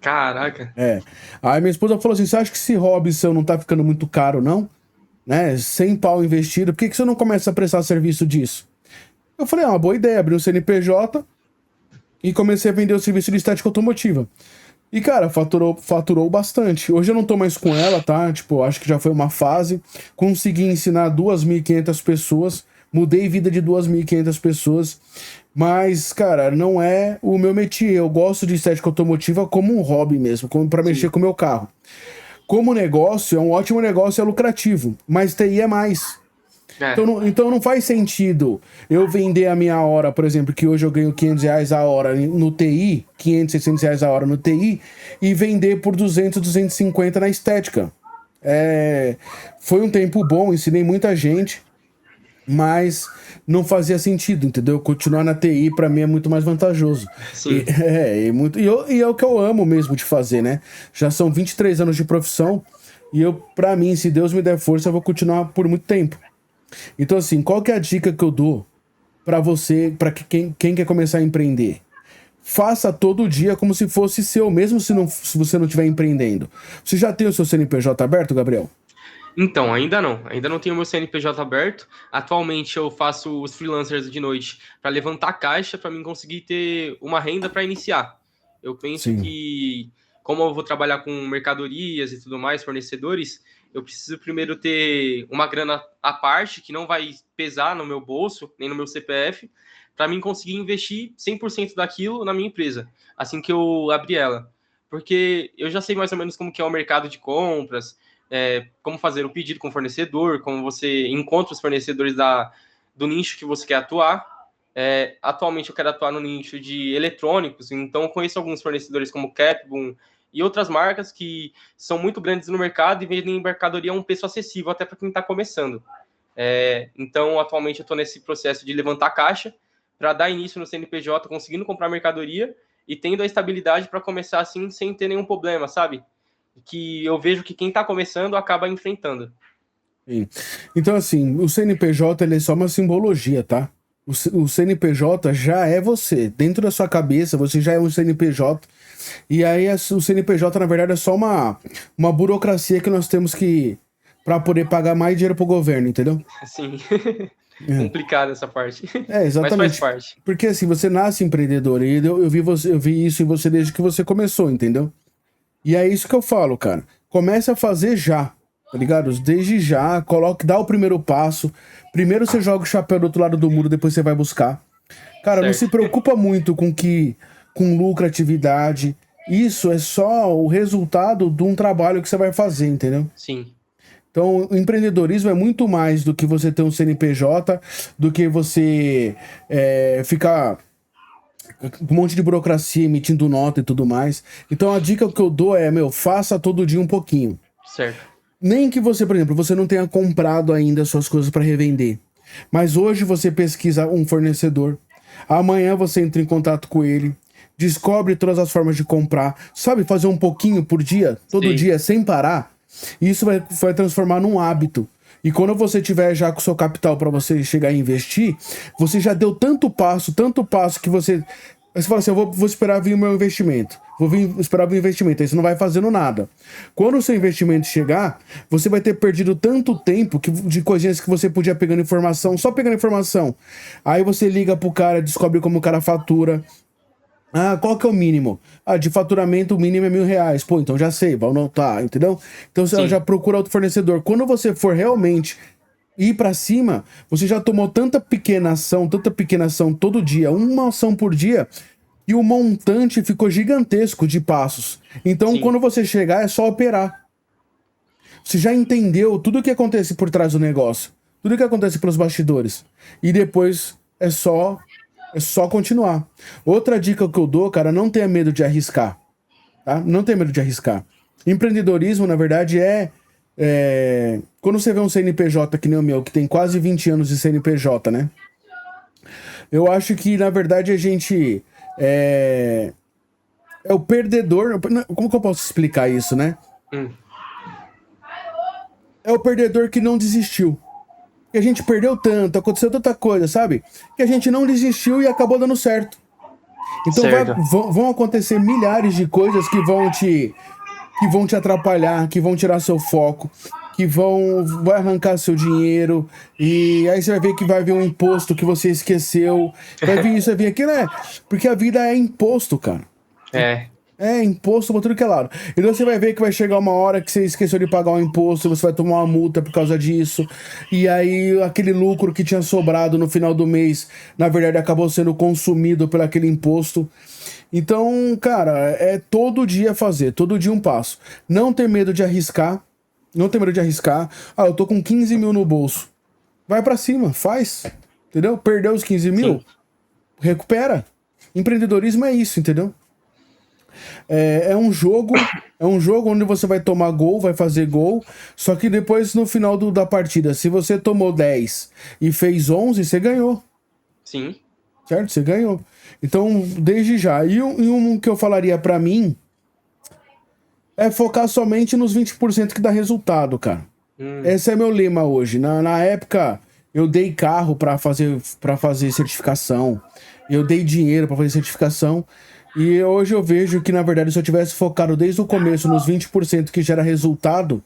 S2: Caraca.
S1: Aí minha esposa falou assim, você acha que esse hobby seu não tá ficando muito caro, não? Né? 100 pau investido, por que você não começa a prestar serviço disso? Eu falei, uma boa ideia, abri um CNPJ e comecei a vender o serviço de estética automotiva. E, cara, faturou bastante. Hoje eu não tô mais com ela, tá? Tipo, acho que já foi uma fase. Consegui ensinar 2.500 pessoas. Mudei vida de 2.500 pessoas. Mas, cara, não é o meu métier. Eu gosto de estética automotiva como um hobby mesmo, como pra mexer com o meu carro. Como negócio, é um ótimo negócio, é lucrativo. Mas TI é mais. Então não faz sentido eu vender a minha hora, por exemplo, que hoje eu ganho R$500 a hora no TI, R$500, R$600 a hora no TI, e vender por 200, 250 na estética. Foi um tempo bom, ensinei muita gente, mas não fazia sentido, entendeu? Continuar na TI pra mim é muito mais vantajoso.
S2: Sim.
S1: E é o que eu amo mesmo de fazer, né? Já são 23 anos de profissão e pra mim, se Deus me der força, eu vou continuar por muito tempo. Então, assim, qual que é a dica que eu dou pra você, pra quem quer começar a empreender? Faça todo dia como se fosse seu, mesmo se você não estiver empreendendo. Você já tem o seu CNPJ aberto, Gabriel?
S2: Então, ainda não. Ainda não tenho meu CNPJ aberto. Atualmente eu faço os freelancers de noite para levantar caixa para mim conseguir ter uma renda para iniciar. Eu penso
S1: Sim.
S2: que, como eu vou trabalhar com mercadorias e tudo mais, fornecedores, eu preciso primeiro ter uma grana à parte que não vai pesar no meu bolso, nem no meu CPF, para mim conseguir investir 100% daquilo na minha empresa, assim que eu abrir ela. Porque eu já sei mais ou menos como que é o mercado de compras, como fazer o pedido com o fornecedor, como você encontra os fornecedores do nicho que você quer atuar. Atualmente eu quero atuar no nicho de eletrônicos, então eu conheço alguns fornecedores como Capboom e outras marcas que são muito grandes no mercado e vendem mercadoria a um preço acessível até para quem está começando. Então, atualmente eu estou nesse processo de levantar caixa para dar início no CNPJ, conseguindo comprar mercadoria e tendo a estabilidade para começar assim sem ter nenhum problema, sabe? Que eu vejo que quem está começando acaba enfrentando.
S1: Sim. Então, assim, o CNPJ ele é só uma simbologia, tá? O CNPJ já é você. Dentro da sua cabeça, você já é um CNPJ. E aí, o CNPJ, na verdade, é só uma burocracia que nós temos que... para poder pagar mais dinheiro pro governo, entendeu?
S2: Sim. Complicada essa parte. Mas faz
S1: Exatamente.
S2: parte.
S1: Porque, assim, você nasce empreendedor. E eu vi isso em você desde que você começou, entendeu? E é isso que eu falo, cara. Comece a fazer já, tá ligado? Desde já, dá o primeiro passo. Primeiro você joga o chapéu do outro lado do muro, depois você vai buscar. Cara, não se preocupa muito com lucratividade. Isso é só o resultado de um trabalho que você vai fazer, entendeu?
S2: Sim.
S1: Então, o empreendedorismo é muito mais do que você ter um CNPJ, do que você ficar um monte de burocracia, emitindo nota e tudo mais. Então a dica que eu dou é, faça todo dia um pouquinho.
S2: Certo.
S1: Nem que você, por exemplo, você não tenha comprado ainda suas coisas para revender. Mas hoje você pesquisa um fornecedor. Amanhã você entra em contato com ele. Descobre todas as formas de comprar. Sabe, fazer um pouquinho por dia, todo dia, sem parar. Isso vai transformar num hábito. E quando você tiver já com o seu capital para você chegar a investir, você já deu tanto passo que você fala assim, eu vou esperar vir o meu investimento. Esperar vir o investimento. Aí você não vai fazendo nada. Quando o seu investimento chegar, você vai ter perdido tanto tempo de coisinhas que você podia pegando informação, só pegando informação. Aí você liga pro cara, descobre como o cara fatura. Qual que é o mínimo? De faturamento o mínimo é R$1.000. Pô, então já sei, vou anotar, entendeu? Então você já procura outro fornecedor. Quando você for realmente ir pra cima, você já tomou tanta pequena ação todo dia, uma ação por dia, e o montante ficou gigantesco de passos. Então, quando você chegar, é só operar. Você já entendeu tudo o que acontece por trás do negócio, tudo o que acontece pelos bastidores. E depois é só continuar. Outra dica que eu dou, cara, não tenha medo de arriscar. Tá? Não tenha medo de arriscar. Empreendedorismo, na verdade, quando você vê um CNPJ que nem o meu, que tem quase 20 anos de CNPJ, né? Eu acho que, na verdade, a gente é o perdedor. Como que eu posso explicar isso, né? é o perdedor que não desistiu. Que a gente perdeu tanto, aconteceu tanta coisa, sabe? Que a gente não desistiu e acabou dando certo. Então
S2: Certo.
S1: vão acontecer milhares de coisas que vão te atrapalhar, que vão tirar seu foco, que vai arrancar seu dinheiro, e aí você vai ver que vai vir um imposto que você esqueceu, vai vir isso, vai vir aquilo, né? Porque a vida é imposto, cara.
S2: É,
S1: É imposto pra tudo que é lado. Então você vai ver que vai chegar uma hora que você esqueceu de pagar o imposto, você vai tomar uma multa por causa disso. E aí aquele lucro que tinha sobrado no final do mês, na verdade acabou sendo consumido por aquele imposto. Então, cara, é todo dia fazer, todo dia um passo. Não ter medo de arriscar. Não ter medo de arriscar. Ah, eu tô com 15 mil no bolso. Vai pra cima, faz. Entendeu? Perdeu os 15
S2: sim.
S1: mil, recupera. Empreendedorismo é isso, entendeu? É um jogo onde você vai tomar gol, vai fazer gol, só que depois no final da partida, se você tomou 10 e fez 11, você ganhou,
S2: Sim.
S1: certo? Você ganhou. Então, desde já. E um que eu falaria pra mim é focar somente nos 20% que dá resultado, cara.
S2: Hum,
S1: Esse é meu lema hoje. Na época, eu dei carro para fazer certificação. Eu dei dinheiro para fazer certificação. E hoje eu vejo que, na verdade, se eu tivesse focado desde o começo nos 20% que gera resultado,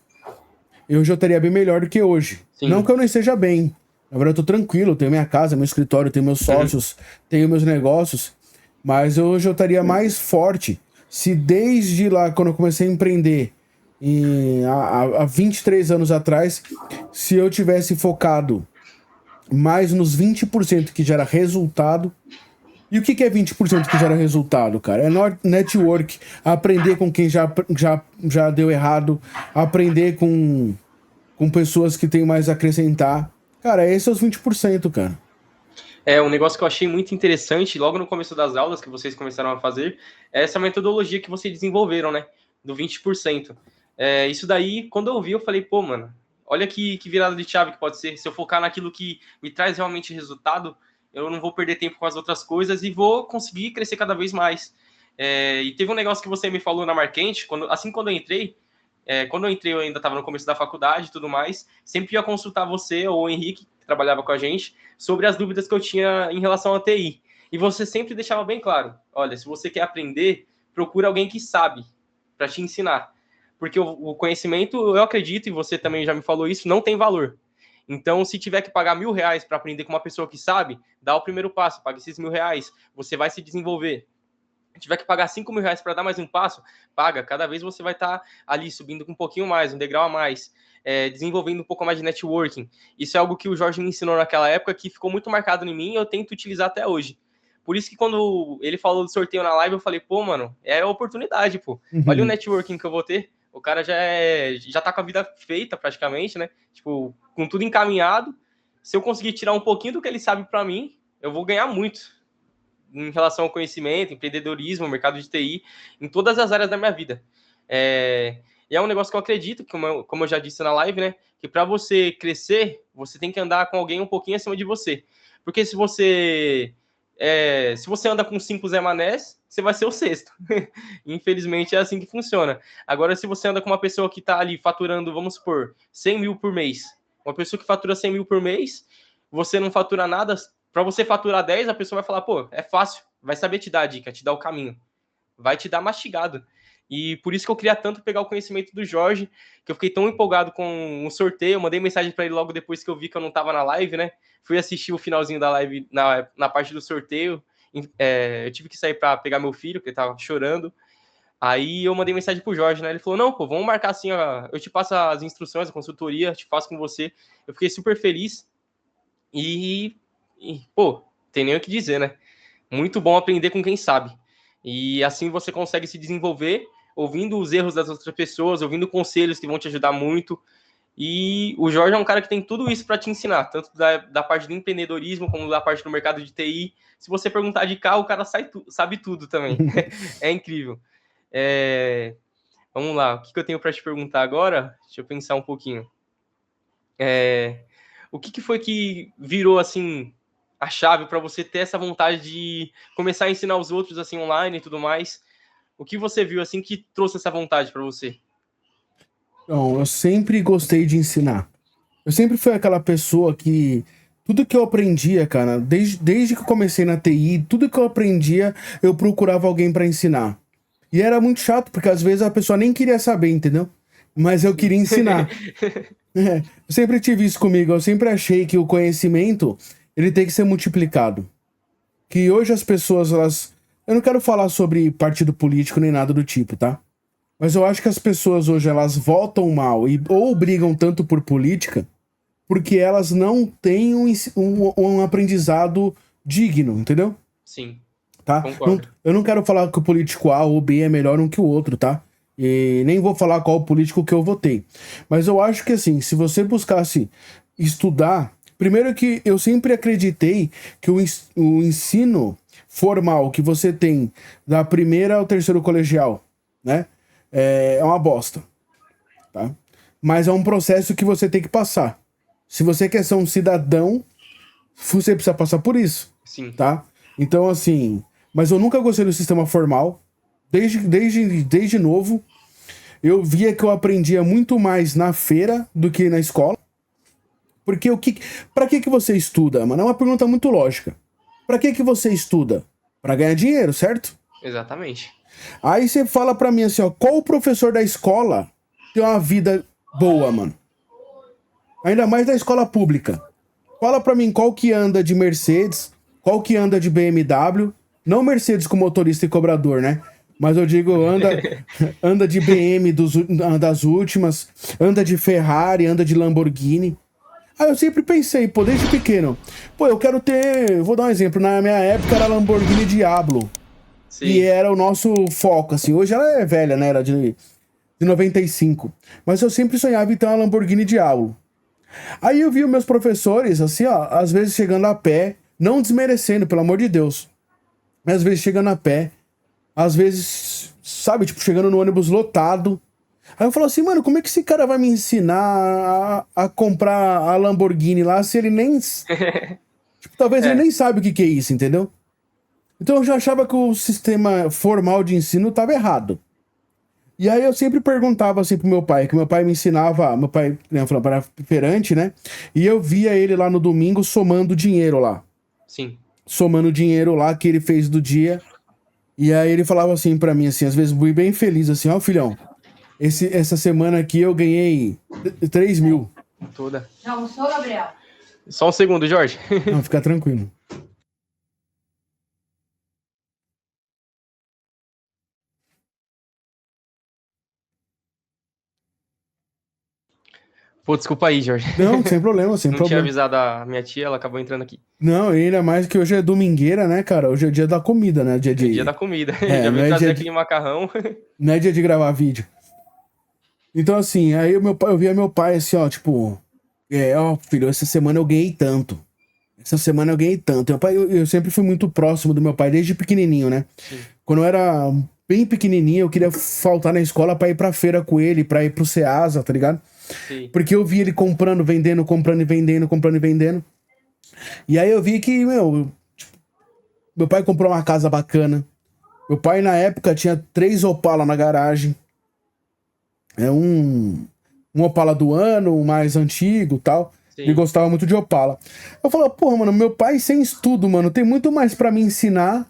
S1: eu já estaria bem melhor do que hoje. Não
S2: sim.
S1: que eu não esteja bem. Na verdade, eu tô tranquilo, eu tenho minha casa, meu escritório, tenho meus
S2: Uhum.
S1: sócios, tenho meus negócios. Mas hoje eu estaria mais forte se desde lá, quando eu comecei a empreender, há 23 anos atrás, se eu tivesse focado mais nos 20% que gera resultado. E o que é 20% que gera resultado, cara? É network, aprender com quem já deu errado, aprender com pessoas que têm mais a acrescentar. Cara, esses são os 20%, cara.
S2: É, um negócio que eu achei muito interessante, logo no começo das aulas que vocês começaram a fazer, é essa metodologia que vocês desenvolveram, né? Do 20%. É, isso daí, quando eu vi, eu falei, pô, mano, olha que virada de chave que pode ser. Se eu focar naquilo que me traz realmente resultado, eu não vou perder tempo com as outras coisas e vou conseguir crescer cada vez mais. É, e teve um negócio que você me falou na Marquente, assim quando eu entrei, quando eu entrei, eu ainda estava no começo da faculdade e tudo mais. Sempre ia consultar você ou o Henrique, que trabalhava com a gente, sobre as dúvidas que eu tinha em relação à TI. E você sempre deixava bem claro: olha, se você quer aprender, procura alguém que sabe para te ensinar. Porque o conhecimento, eu acredito, e você também já me falou isso, não tem valor. Então, se tiver que pagar R$ 1.000 para aprender com uma pessoa que sabe, dá o primeiro passo, paga esses R$ 1.000, você vai se desenvolver. Tiver que pagar R$ 5.000 para dar mais um passo, paga. Cada vez você vai estar ali subindo com um pouquinho mais, um degrau a mais, desenvolvendo um pouco mais de networking. Isso é algo que o Jorge me ensinou naquela época que ficou muito marcado em mim e eu tento utilizar até hoje. Por isso que quando ele falou do sorteio na live, eu falei, pô, mano, é a oportunidade, pô. Olha o
S1: Uhum.
S2: networking que eu vou ter. O cara já tá com a vida feita praticamente, né? Tipo, com tudo encaminhado. Se eu conseguir tirar um pouquinho do que ele sabe para mim, eu vou ganhar muito em relação ao conhecimento, empreendedorismo, mercado de TI, em todas as áreas da minha vida. E é um negócio que eu acredito, como eu já disse na live, né? Que para você crescer, você tem que andar com alguém um pouquinho acima de você. Porque se você anda com 5 Zé Manés, você vai ser o sexto. Infelizmente é assim que funciona. Agora, se você anda com uma pessoa que está ali faturando, vamos supor, 100 mil por mês, uma pessoa que fatura 100 mil por mês, você não fatura nada, para você faturar 10, a pessoa vai falar, pô, é fácil, vai saber te dar a dica, te dar o caminho, vai te dar mastigado. E por isso que eu queria tanto pegar o conhecimento do Jorge, que eu fiquei tão empolgado com o sorteio, eu mandei mensagem para ele logo depois que eu vi que eu não estava na live, né? Fui assistir o finalzinho da live na parte do sorteio. Eu tive que sair para pegar meu filho, que ele estava chorando. Aí eu mandei mensagem pro Jorge, né? Ele falou: não, pô, vamos marcar assim, ó, eu te passo as instruções, a consultoria, te faço com você. Eu fiquei super feliz pô, tem nem o que dizer, né? Muito bom aprender com quem sabe. E assim você consegue se desenvolver, ouvindo os erros das outras pessoas, ouvindo conselhos que vão te ajudar muito. E o Jorge é um cara que tem tudo isso para te ensinar, tanto da parte do empreendedorismo como da parte do mercado de TI. Se você perguntar de carro, o cara sabe tudo também. É incrível. É, Vamos lá, o que eu tenho para te perguntar agora? Deixa eu pensar um pouquinho. O que foi que virou assim a chave para você ter essa vontade de começar a ensinar os outros assim online e tudo mais? O que você viu assim que trouxe essa vontade para você?
S1: Então, eu sempre gostei de ensinar. Eu sempre fui aquela pessoa que tudo que eu aprendia, cara, desde que eu comecei na TI, tudo que eu aprendia, eu procurava alguém pra ensinar. E era muito chato, porque às vezes a pessoa nem queria saber, entendeu? Mas eu
S2: Sim.
S1: queria ensinar. É, eu sempre tive isso comigo, eu sempre achei que o conhecimento, ele tem que ser multiplicado. Que hoje as pessoas, elas... Eu não quero falar sobre partido político nem nada do tipo, tá? Mas eu acho que as pessoas hoje, elas votam mal e ou brigam tanto por política porque elas não têm um aprendizado digno, entendeu?
S2: Sim,
S1: Tá?
S2: concordo.
S1: Eu não quero falar que o político A ou B é melhor um que o outro, tá? E nem vou falar qual político que eu votei. Mas eu acho que assim, se você buscasse estudar. Primeiro que eu sempre acreditei que o ensino formal que você tem da primeira ao terceiro colegial, né? É uma bosta, tá? Mas é um processo que você tem que passar. Se você quer ser um cidadão, você precisa passar por isso,
S2: Sim.
S1: tá? Então, assim... Mas eu nunca gostei do sistema formal. Desde novo, eu via que eu aprendia muito mais na feira do que na escola. Porque para que você estuda, mano? É uma pergunta muito lógica. Para que você estuda? Para ganhar dinheiro, certo?
S2: Exatamente.
S1: Aí você fala pra mim assim, ó, qual o professor da escola tem uma vida boa, mano? Ainda mais da escola pública. Fala pra mim qual que anda de Mercedes, qual que anda de BMW, não Mercedes com motorista e cobrador, né? Mas eu digo, anda de BM das últimas, anda de Ferrari, anda de Lamborghini. Aí eu sempre pensei, pô, desde pequeno, pô, eu quero ter, vou dar um exemplo, na minha época era Lamborghini Diablo, e
S2: Sim.
S1: era o nosso foco, assim, hoje ela é velha, né, era de 95, mas eu sempre sonhava em ter uma Lamborghini Diablo. Aí eu vi os meus professores, assim, ó, às vezes chegando a pé, não desmerecendo, pelo amor de Deus, mas às vezes chegando a pé, às vezes, sabe, tipo, chegando no ônibus lotado. Aí eu falo assim, mano, como é que esse cara vai me ensinar a comprar a Lamborghini lá se ele nem. Tipo, talvez ele
S2: É,
S1: nem sabe o que é isso, entendeu? Então eu já achava que o sistema formal de ensino tava errado. E aí eu sempre perguntava assim pro meu pai, que meu pai me ensinava, meu pai, né, falando, era feirante, né? E eu via ele lá no domingo somando dinheiro lá.
S2: sim.
S1: Somando dinheiro lá que ele fez do dia. E aí ele falava assim pra mim, assim, às vezes bem feliz, assim, ó, filhão, essa semana aqui eu ganhei 3 mil.
S2: Toda.
S3: Já almoçou, Gabriel?
S2: Só um segundo, Jorge.
S1: Não, fica tranquilo.
S2: Pô, desculpa aí, Jorge.
S1: Não, sem problema, sem
S2: Não tinha
S1: problema.
S2: avisado a minha tia, ela acabou entrando aqui.
S1: Não, e ainda mais que hoje é domingueira, né, cara? Hoje é dia da comida, né? Dia
S2: É dia
S1: de.
S2: da comida.
S1: É,
S2: Já
S1: não
S2: veio
S1: é
S2: trazer
S1: dia
S2: aquele
S1: de,
S2: macarrão.
S1: não é dia de gravar vídeo. Então, assim, aí o meu pai, eu via meu pai assim, ó, tipo, ó, filho, essa semana eu ganhei tanto. Essa semana eu ganhei tanto. Meu pai, eu sempre fui muito próximo do meu pai, desde pequenininho, né?
S2: Sim,
S1: Quando eu era bem pequenininho, eu queria faltar na escola pra ir pra feira com ele, pra ir pro Ceasa, tá ligado?
S2: sim.
S1: Porque eu via ele comprando, vendendo, comprando e vendendo, comprando e vendendo. E aí eu vi que, meu pai comprou uma casa bacana. Meu pai, na época, tinha 3 Opala na garagem. É um Opala do ano, um mais antigo e tal. Ele
S2: Sim.
S1: gostava muito de Opala. Eu falava, porra, mano, meu pai sem estudo, mano, tem muito mais pra me ensinar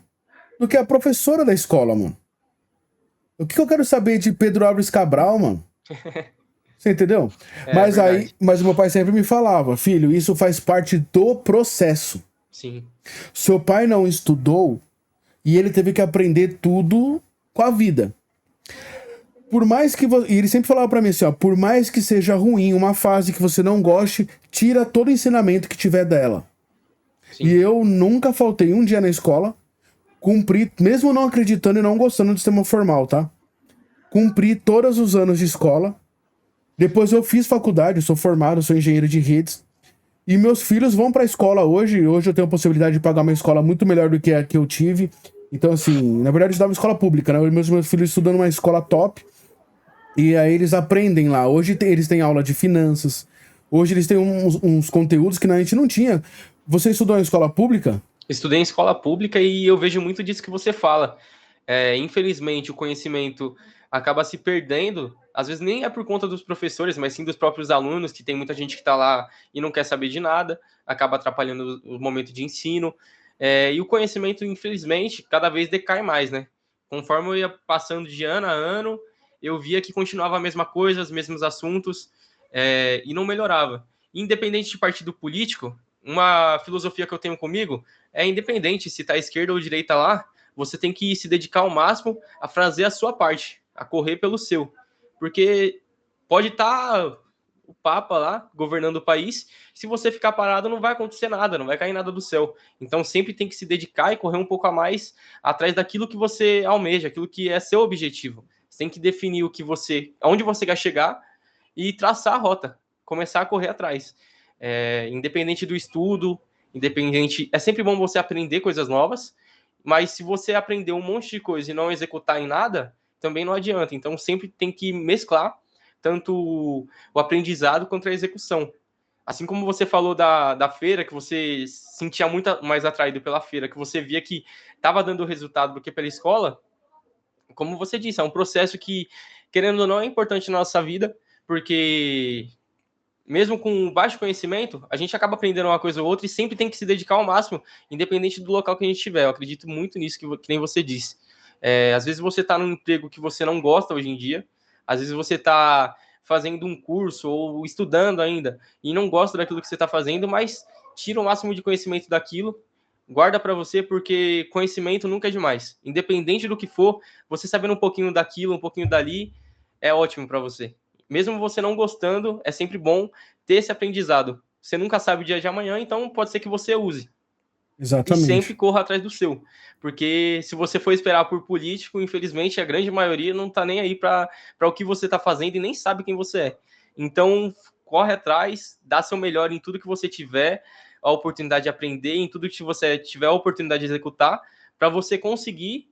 S1: do que a professora da escola, mano. O que eu quero saber de Pedro Álvares Cabral, mano? Você entendeu?
S2: É verdade.
S1: Mas o meu pai sempre me falava, filho, isso faz parte do processo.
S2: Sim.
S1: Seu pai não estudou e ele teve que aprender tudo com a vida. Por mais que e ele sempre falava pra mim assim, ó, por mais que seja ruim, uma fase que você não goste, tira todo o ensinamento que tiver dela. E
S2: Sim.
S1: eu nunca faltei um dia na escola, cumpri, mesmo não acreditando e não gostando do sistema formal, tá? Cumpri todos os anos de escola. Depois eu fiz faculdade, eu sou formado, sou engenheiro de redes. E meus filhos vão pra escola hoje. Hoje eu tenho a possibilidade de pagar uma escola muito melhor do que a que eu tive. Então, assim, na verdade eu estudava em escola pública, né? Meus filhos estudando numa escola top. E aí eles aprendem lá. Hoje eles têm aula de finanças. Hoje eles têm uns conteúdos que a gente não tinha. Você estudou em escola pública?
S2: Estudei em escola pública e eu vejo muito disso que você fala. Infelizmente, o conhecimento acaba se perdendo, às vezes nem é por conta dos professores, mas sim dos próprios alunos, que tem muita gente que está lá e não quer saber de nada, acaba atrapalhando o momento de ensino. E o conhecimento, infelizmente, cada vez decai mais, né? Conforme eu ia passando de ano a ano, eu via que continuava a mesma coisa, os mesmos assuntos, e não melhorava. Independente de partido político, uma filosofia que eu tenho comigo é independente se está à esquerda ou direita lá, você tem que se dedicar ao máximo a fazer a sua parte, a correr pelo seu. Porque pode estar o Papa lá governando o país, se você ficar parado não vai acontecer nada, não vai cair nada do céu. Então sempre tem que se dedicar e correr um pouco a mais atrás daquilo que você almeja, aquilo que é seu objetivo. Você tem que definir aonde você quer chegar e traçar a rota, começar a correr atrás. Independente do estudo, é sempre bom você aprender coisas novas, mas se você aprender um monte de coisa e não executar em nada, também não adianta. Então sempre tem que mesclar tanto o aprendizado quanto a execução. Assim como você falou da feira, que você sentia muito mais atraído pela feira, que você via que estava dando resultado do que pela escola, como você disse, é um processo que, querendo ou não, é importante na nossa vida, porque mesmo com baixo conhecimento, a gente acaba aprendendo uma coisa ou outra e sempre tem que se dedicar ao máximo, independente do local que a gente estiver. Eu acredito muito nisso que nem você disse. Às vezes você está num emprego que você não gosta hoje em dia, às vezes você está fazendo um curso ou estudando ainda e não gosta daquilo que você está fazendo, mas tira o máximo de conhecimento daquilo, guarda para você, porque conhecimento nunca é demais. Independente do que for, você sabendo um pouquinho daquilo, um pouquinho dali, é ótimo para você. Mesmo você não gostando, é sempre bom ter esse aprendizado. Você nunca sabe o dia de amanhã, então pode ser que você use. E sempre
S1: Exatamente.
S2: corra atrás do seu. Porque se você for esperar por político, infelizmente a grande maioria não está nem aí para o que você está fazendo e nem sabe quem você é. Então, corre atrás, dá seu melhor em tudo que você tiver a oportunidade de aprender, em tudo que você tiver a oportunidade de executar, para você conseguir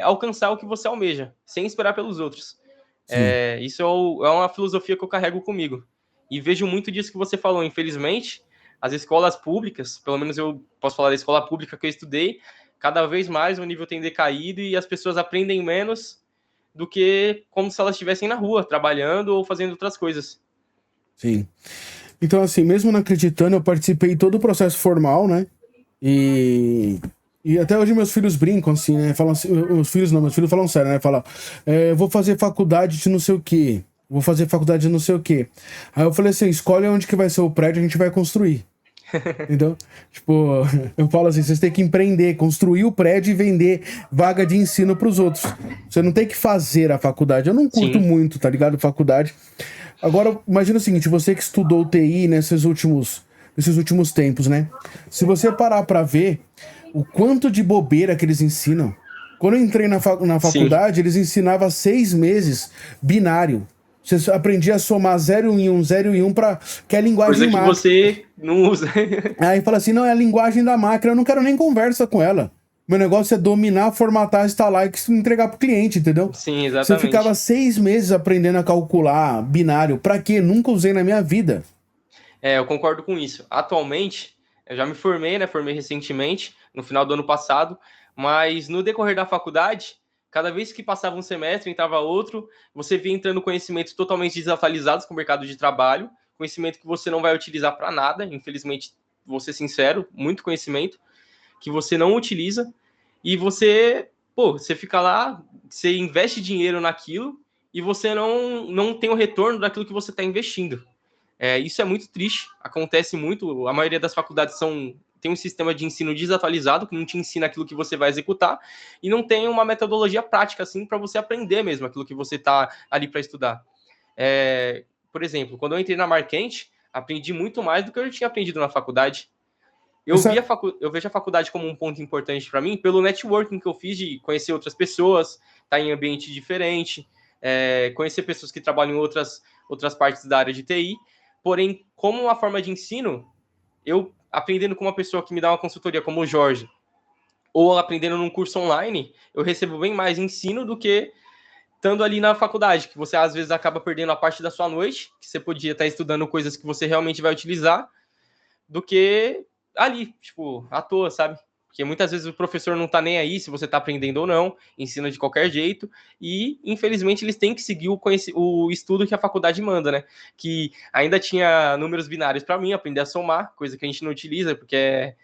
S2: alcançar o que você almeja, sem esperar pelos outros.
S1: Sim.
S2: Isso é uma filosofia que eu carrego comigo. E vejo muito disso que você falou. Infelizmente, as escolas públicas, pelo menos eu posso falar da escola pública que eu estudei, cada vez mais o nível tem decaído e as pessoas aprendem menos do que como se elas estivessem na rua, trabalhando ou fazendo outras coisas.
S1: Sim. Então, assim, mesmo não acreditando, eu participei de todo o processo formal, né? E, e até hoje meus filhos brincam, assim, né? Falam assim, meus filhos falam sério, né? Falam, vou fazer faculdade de não sei o quê. Vou fazer faculdade de não sei o quê. Aí eu falei assim, escolhe onde que vai ser o prédio, a gente vai construir. Entendeu? Tipo, eu falo assim, vocês têm que empreender, construir o prédio e vender vaga de ensino pros outros. Você não tem que fazer a faculdade. Eu não curto
S2: Sim,
S1: muito, tá ligado? Faculdade. Agora, imagina o seguinte, você que estudou TI nesses últimos tempos, né? Se você parar pra ver o quanto de bobeira que eles ensinam. Quando eu entrei na
S2: sim.
S1: faculdade, eles ensinavam 6 meses binário. Você aprendia a somar 0 e 1, que é a linguagem
S2: Coisa que
S1: máquina.
S2: você não usa.
S1: Aí fala assim, não, é a linguagem da máquina, eu não quero nem conversa com ela. Meu negócio é dominar, formatar, instalar e entregar pro cliente, entendeu?
S2: Sim,
S1: Você ficava
S2: exatamente.
S1: 6 meses aprendendo a calcular binário. Pra quê? Nunca usei na minha vida.
S2: Eu concordo com isso. Atualmente, eu já me formei, né? Formei recentemente, no final do ano passado, mas no decorrer da faculdade, cada vez que passava um semestre, entrava outro, você via entrando conhecimentos totalmente desatualizados com o mercado de trabalho, conhecimento que você não vai utilizar para nada, infelizmente, vou ser sincero, muito conhecimento que você não utiliza, e você fica lá, você investe dinheiro naquilo, e você não tem o retorno daquilo que você está investindo. Isso é muito triste, acontece muito. A maioria das faculdades tem um sistema de ensino desatualizado, que não te ensina aquilo que você vai executar, e não tem uma metodologia prática assim para você aprender mesmo aquilo que você está ali para estudar. Por exemplo, quando eu entrei na Marquente, aprendi muito mais do que eu tinha aprendido na faculdade.
S1: Essa,
S2: Eu vejo a faculdade como um ponto importante para mim pelo networking que eu fiz de conhecer outras pessoas, estar em ambiente diferente, conhecer pessoas que trabalham em outras partes da área de TI. Porém, como uma forma de ensino, eu aprendendo com uma pessoa que me dá uma consultoria como o Jorge, ou aprendendo num curso online, eu recebo bem mais ensino do que estando ali na faculdade, que você às vezes acaba perdendo a parte da sua noite, que você podia estar estudando coisas que você realmente vai utilizar, do que ali, tipo, à toa, sabe? Porque muitas vezes o professor não tá nem aí se você tá aprendendo ou não, ensina de qualquer jeito, e infelizmente eles têm que seguir o estudo que a faculdade manda, né? Que ainda tinha números binários para mim, aprender a somar, coisa que a gente não utiliza, porque é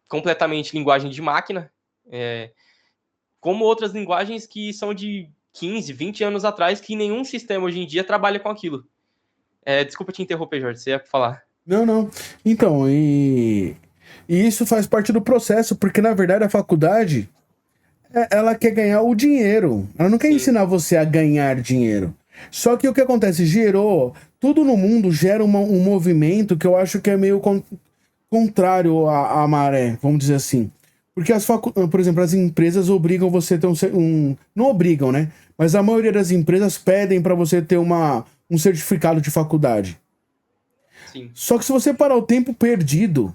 S2: completamente linguagem de máquina, como outras linguagens que são de 15, 20 anos atrás, que nenhum sistema hoje em dia trabalha com aquilo. Desculpa te interromper, Jorge, você ia falar.
S1: Não. Então, e isso faz parte do processo, porque na verdade a faculdade, ela quer ganhar o dinheiro. Ela não quer
S2: Sim.
S1: ensinar você a ganhar dinheiro. Só que o que acontece? Tudo no mundo gera um movimento que eu acho que é meio contrário à maré, vamos dizer assim. Porque por exemplo, as empresas obrigam você a ter não obrigam, né? Mas a maioria das empresas pedem para você ter um certificado de faculdade.
S2: Sim.
S1: Só que se você parar o tempo perdido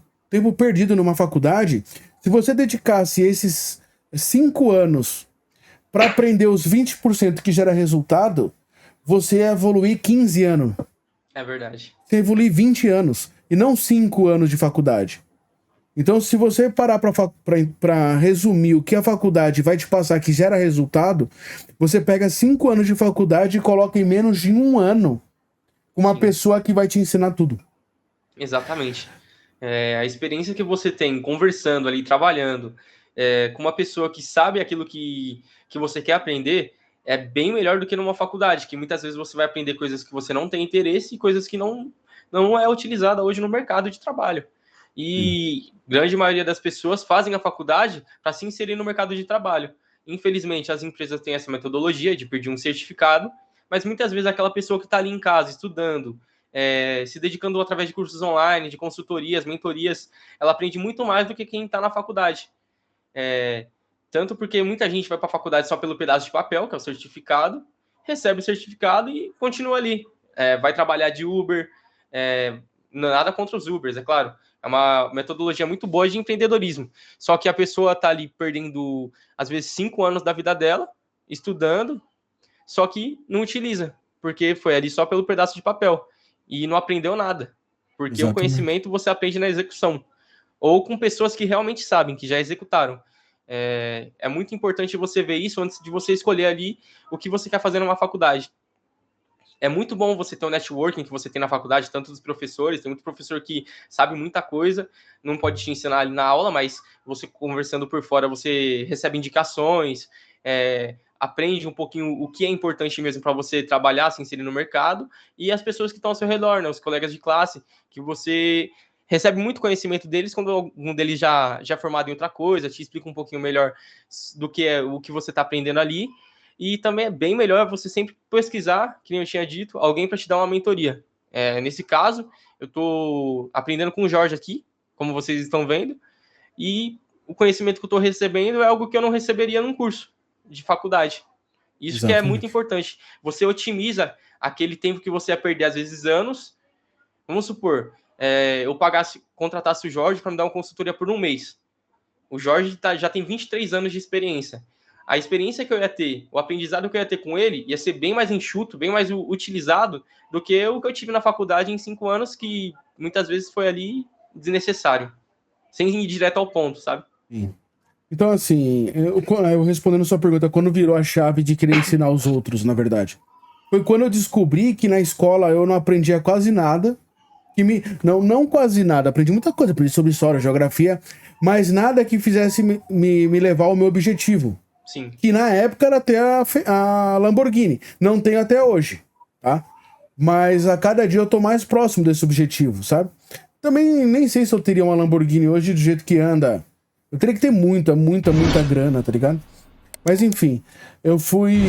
S1: numa faculdade, se você dedicasse esses 5 anos para aprender os 20% que gera resultado, você ia evoluir 15 anos.
S2: É verdade.
S1: Você ia evoluir 20 anos, e não 5 anos de faculdade. Então, se você parar para resumir o que a faculdade vai te passar que gera resultado, você pega 5 anos de faculdade e coloca em menos de 1 ano uma pessoa que vai te ensinar tudo.
S2: Exatamente. A experiência que você tem conversando ali, trabalhando com uma pessoa que sabe aquilo que você quer aprender é bem melhor do que numa faculdade, que muitas vezes você vai aprender coisas que você não tem interesse e coisas que não é utilizada hoje no mercado de trabalho. E grande maioria das pessoas fazem a faculdade para se inserir no mercado de trabalho. Infelizmente, as empresas têm essa metodologia de pedir um certificado, mas muitas vezes aquela pessoa que está ali em casa estudando, se dedicando através de cursos online, de consultorias, mentorias, ela aprende muito mais do que quem está na faculdade. Tanto porque muita gente vai para a faculdade só pelo pedaço de papel, que é o certificado, recebe o certificado e continua ali. Vai trabalhar de Uber, nada contra os Ubers, é claro. É uma metodologia muito boa de empreendedorismo. Só que a pessoa está ali perdendo, às vezes, 5 anos da vida dela, estudando, só que não utiliza, porque foi ali só pelo pedaço de papel. E não aprendeu nada. Porque
S1: Exatamente.
S2: o conhecimento você aprende na execução. Ou com pessoas que realmente sabem, que já executaram. É muito importante você ver isso antes de você escolher ali o que você quer fazer numa faculdade. É muito bom você ter o networking que você tem na faculdade, tanto dos professores, tem muito professor que sabe muita coisa, não pode te ensinar ali na aula, mas você conversando por fora, você recebe indicações, aprende um pouquinho o que é importante mesmo para você trabalhar, se inserir no mercado, e as pessoas que estão ao seu redor, né, os colegas de classe, que você recebe muito conhecimento deles quando algum deles já é formado em outra coisa, te explica um pouquinho melhor do que é o que você está aprendendo ali. E também é bem melhor você sempre pesquisar, que nem eu tinha dito, alguém para te dar uma mentoria. Nesse caso, eu estou aprendendo com o Jorge aqui, como vocês estão vendo, e o conhecimento que eu estou recebendo é algo que eu não receberia num curso de faculdade. Isso Exatamente. Que é muito importante. Você otimiza aquele tempo que você ia perder, às vezes, anos. Vamos supor, eu contratasse o Jorge para me dar uma consultoria por um mês. O Jorge já tem 23 anos de experiência. A experiência que eu ia ter, o aprendizado que eu ia ter com ele, ia ser bem mais enxuto, bem mais utilizado do que o que eu tive na faculdade em 5 anos, que muitas vezes foi ali desnecessário. Sem ir direto ao ponto, sabe?
S1: Sim. Então, assim, eu respondendo a sua pergunta, quando virou a chave de querer ensinar os outros, na verdade? Foi quando eu descobri que na escola eu não aprendia quase nada. Não quase nada, aprendi muita coisa, aprendi sobre história, geografia, mas nada que fizesse me levar ao meu objetivo.
S2: Sim.
S1: Que na época era ter a Lamborghini. Não tenho até hoje, tá? Mas a cada dia eu tô mais próximo desse objetivo, sabe? Também nem sei se eu teria uma Lamborghini hoje do jeito que anda. Eu teria que ter muita grana, tá ligado? Mas enfim, eu fui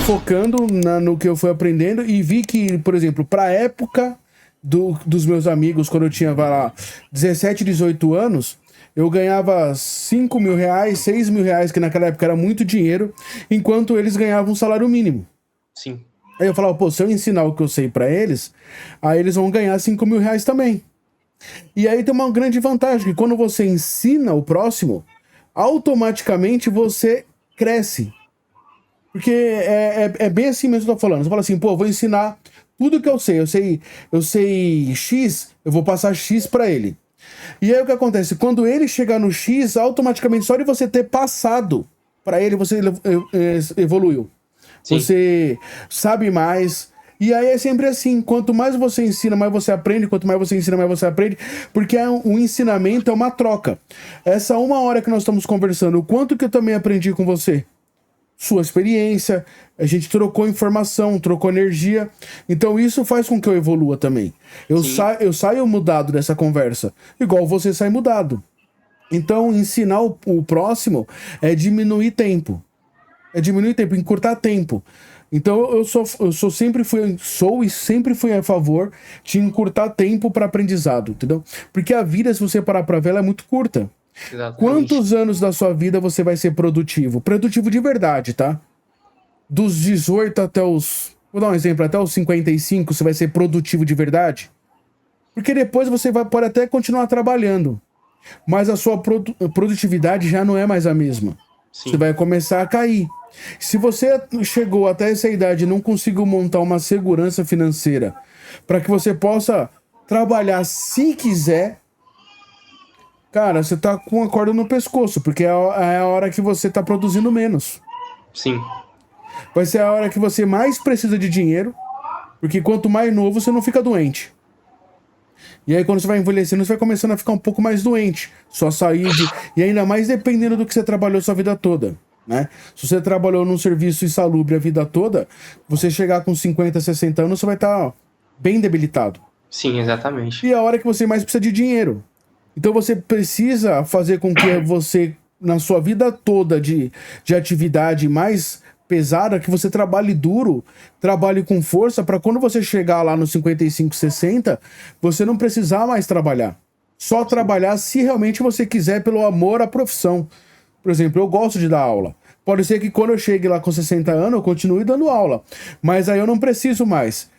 S1: focando no que eu fui aprendendo e vi que, por exemplo, pra época dos meus amigos, quando eu tinha, vai lá, 17, 18 anos, eu ganhava 5 mil reais, 6 mil reais, que naquela época era muito dinheiro, enquanto eles ganhavam um salário mínimo.
S2: Sim.
S1: Aí eu falava, pô, se eu ensinar o que eu sei pra eles, aí eles vão ganhar 5 mil reais também. E aí tem uma grande vantagem, que quando você ensina o próximo, automaticamente você cresce. Porque é bem assim mesmo que eu tô falando. Você fala assim, pô, vou ensinar tudo que eu sei. Eu sei X, eu vou passar X pra ele. E aí o que acontece? Quando ele chegar no X, automaticamente, só de você ter passado para ele, você evoluiu.
S2: Sim,
S1: Você sabe mais. E aí é sempre assim, quanto mais você ensina, mais você aprende, quanto mais você ensina, mais você aprende, porque o ensinamento é uma troca. Essa 1 hora que nós estamos conversando, o quanto que eu também aprendi com você? Sua experiência, a gente trocou informação, trocou energia, então isso faz com que eu evolua também.
S2: sim,
S1: Eu saio mudado dessa conversa, igual você sai mudado. Então, ensinar o próximo é diminuir tempo. É diminuir tempo, encurtar tempo. Então eu sou e sempre fui a favor de encurtar tempo para aprendizado, entendeu? Porque a vida, se você parar para ver, ela é muito curta.
S2: exatamente.
S1: Quantos anos da sua vida você vai ser produtivo? Produtivo de verdade, tá? Dos 18 até os. Vou dar um exemplo, até os 55 você vai ser produtivo de verdade? Porque depois pode até continuar trabalhando, mas a sua produtividade já não é mais a mesma. Você
S2: Sim,
S1: vai começar a cair. Se você chegou até essa idade e não conseguiu montar uma segurança financeira para que você possa trabalhar se quiser, cara, você tá com a corda no pescoço, porque é a hora que você tá produzindo menos.
S2: sim,
S1: Vai ser a hora que você mais precisa de dinheiro, porque quanto mais novo, você não fica doente. E aí, quando você vai envelhecendo, você vai começando a ficar um pouco mais doente. Sua saúde. E ainda mais dependendo do que você trabalhou sua vida toda. Né? Se você trabalhou num serviço insalubre a vida toda, você chegar com 50, 60 anos, você vai estar bem debilitado.
S2: sim, exatamente.
S1: E é a hora que você mais precisa de dinheiro. Então você precisa fazer com que você, na sua vida toda de atividade mais pesada, que você trabalhe duro, trabalhe com força, para quando você chegar lá nos 55, 60, você não precisar mais trabalhar. Só trabalhar se realmente você quiser pelo amor à profissão. Por exemplo, eu gosto de dar aula. Pode ser que quando eu chegue lá com 60 anos, eu continue dando aula. Mas aí eu não preciso mais.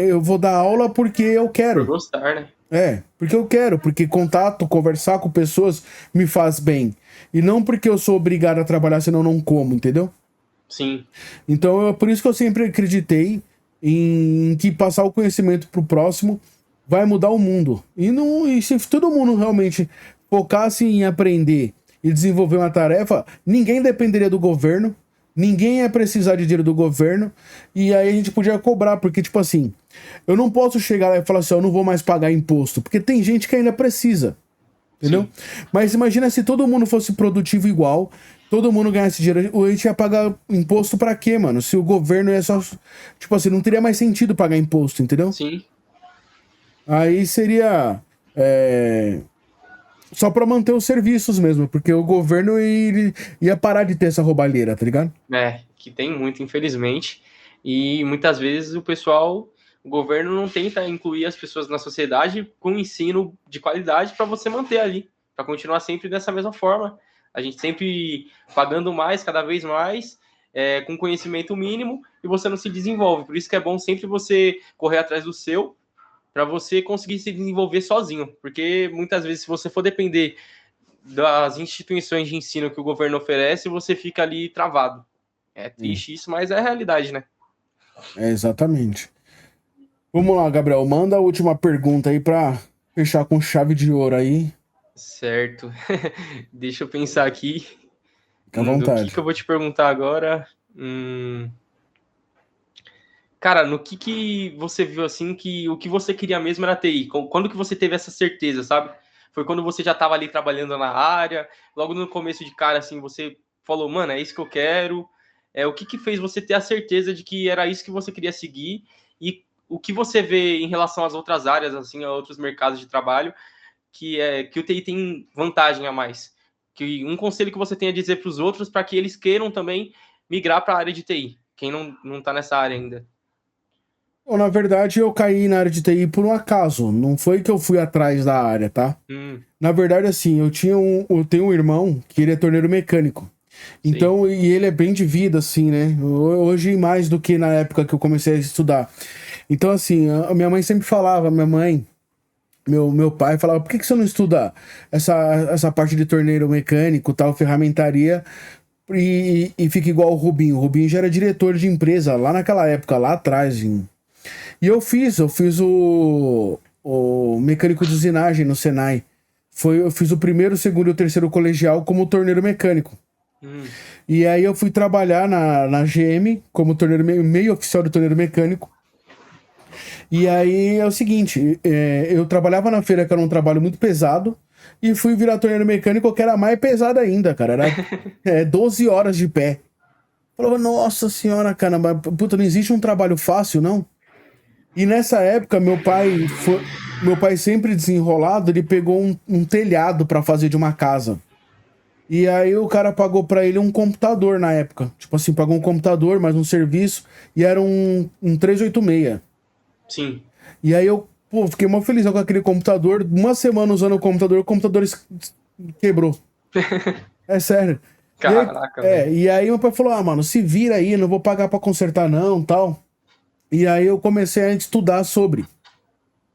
S1: Eu vou dar aula porque eu
S2: Por
S1: quero.
S2: gostar, né?
S1: Porque eu quero, porque contato, conversar com pessoas me faz bem. E não porque eu sou obrigado a trabalhar, senão eu não como, entendeu?
S2: Sim,
S1: Então é por isso que eu sempre acreditei em que passar o conhecimento pro próximo vai mudar o mundo. E se todo mundo realmente focasse em aprender e desenvolver uma tarefa, ninguém dependeria do governo, ninguém ia precisar de dinheiro do governo, e aí a gente podia cobrar, porque, tipo assim, eu não posso chegar lá e falar assim, ó, eu não vou mais pagar imposto, porque tem gente que ainda precisa. Entendeu?
S2: sim,
S1: Mas imagina se todo mundo fosse produtivo igual, todo mundo ganhasse dinheiro, a gente ia pagar imposto pra quê, mano? Se o governo ia só. Tipo assim, não teria mais sentido pagar imposto, entendeu?
S2: sim.
S1: Aí seria. Só pra manter os serviços mesmo, porque o governo ia parar de ter essa roubalheira, tá ligado?
S2: É, que tem muito, infelizmente. E muitas vezes o governo não tenta incluir as pessoas na sociedade com ensino de qualidade para você manter ali, para continuar sempre dessa mesma forma. A gente sempre pagando mais, cada vez mais, com conhecimento mínimo, e você não se desenvolve. Por isso que é bom sempre você correr atrás do seu, para você conseguir se desenvolver sozinho. Porque muitas vezes, se você for depender das instituições de ensino que o governo oferece, você fica ali travado. É
S1: Hum,
S2: triste isso, mas é a realidade, né?
S1: exatamente. Vamos lá, Gabriel, manda a última pergunta aí pra fechar com chave de ouro aí.
S2: Certo. Deixa eu pensar aqui.
S1: Fica à
S2: Do que
S1: vontade.
S2: eu vou te perguntar agora? Cara, no que você viu assim que o que você queria mesmo era TI? Quando que você teve essa certeza, sabe? Foi quando você já estava ali trabalhando na área, logo no começo de cara, assim, você falou, mano, é isso que eu quero. O que fez você ter a certeza de que era isso que você queria seguir? E o que você vê em relação às outras áreas, assim, a outros mercados de trabalho, que o TI tem vantagem a mais? Que um conselho que você tem a dizer para os outros para que eles queiram também migrar para a área de TI, quem não tá nessa área ainda.
S1: Bom, na verdade, eu caí na área de TI por um acaso. Não foi que eu fui atrás da área, tá?
S2: Hum,
S1: Na verdade, assim, eu tenho um irmão que ele é torneiro mecânico.
S2: sei.
S1: Então, e ele é bem de vida, assim, né? Hoje mais do que na época que eu comecei a estudar. Então, assim, a minha mãe sempre falava, minha mãe, meu pai falava, por que você não estuda essa parte de torneiro mecânico, tal, ferramentaria, e fica igual o Rubinho? O Rubinho já era diretor de empresa lá naquela época, lá atrás, e eu fiz o mecânico de usinagem no Senai. Eu fiz o primeiro, o segundo e o terceiro colegial como torneiro mecânico. E aí eu fui trabalhar na GM como torneiro meio oficial de torneiro mecânico. E aí é o seguinte, eu trabalhava na feira, que era um trabalho muito pesado, e fui virar torneiro mecânico, que era mais pesado ainda, cara. Era 12 horas de pé. Falava, nossa senhora, cara, mas, puta, não existe um trabalho fácil, não? E nessa época, meu pai sempre desenrolado, ele pegou um telhado pra fazer de uma casa. E aí o cara pagou pra ele um computador na época. Tipo assim, pagou um computador, mais um serviço, e era um 386.
S2: Sim.
S1: E aí eu, pô, fiquei mó feliz com aquele computador. Uma semana usando o computador quebrou. É sério.
S2: Caraca, velho.
S1: E aí meu pai falou, mano, se vira aí, não vou pagar pra consertar não, tal. E aí eu comecei a estudar sobre.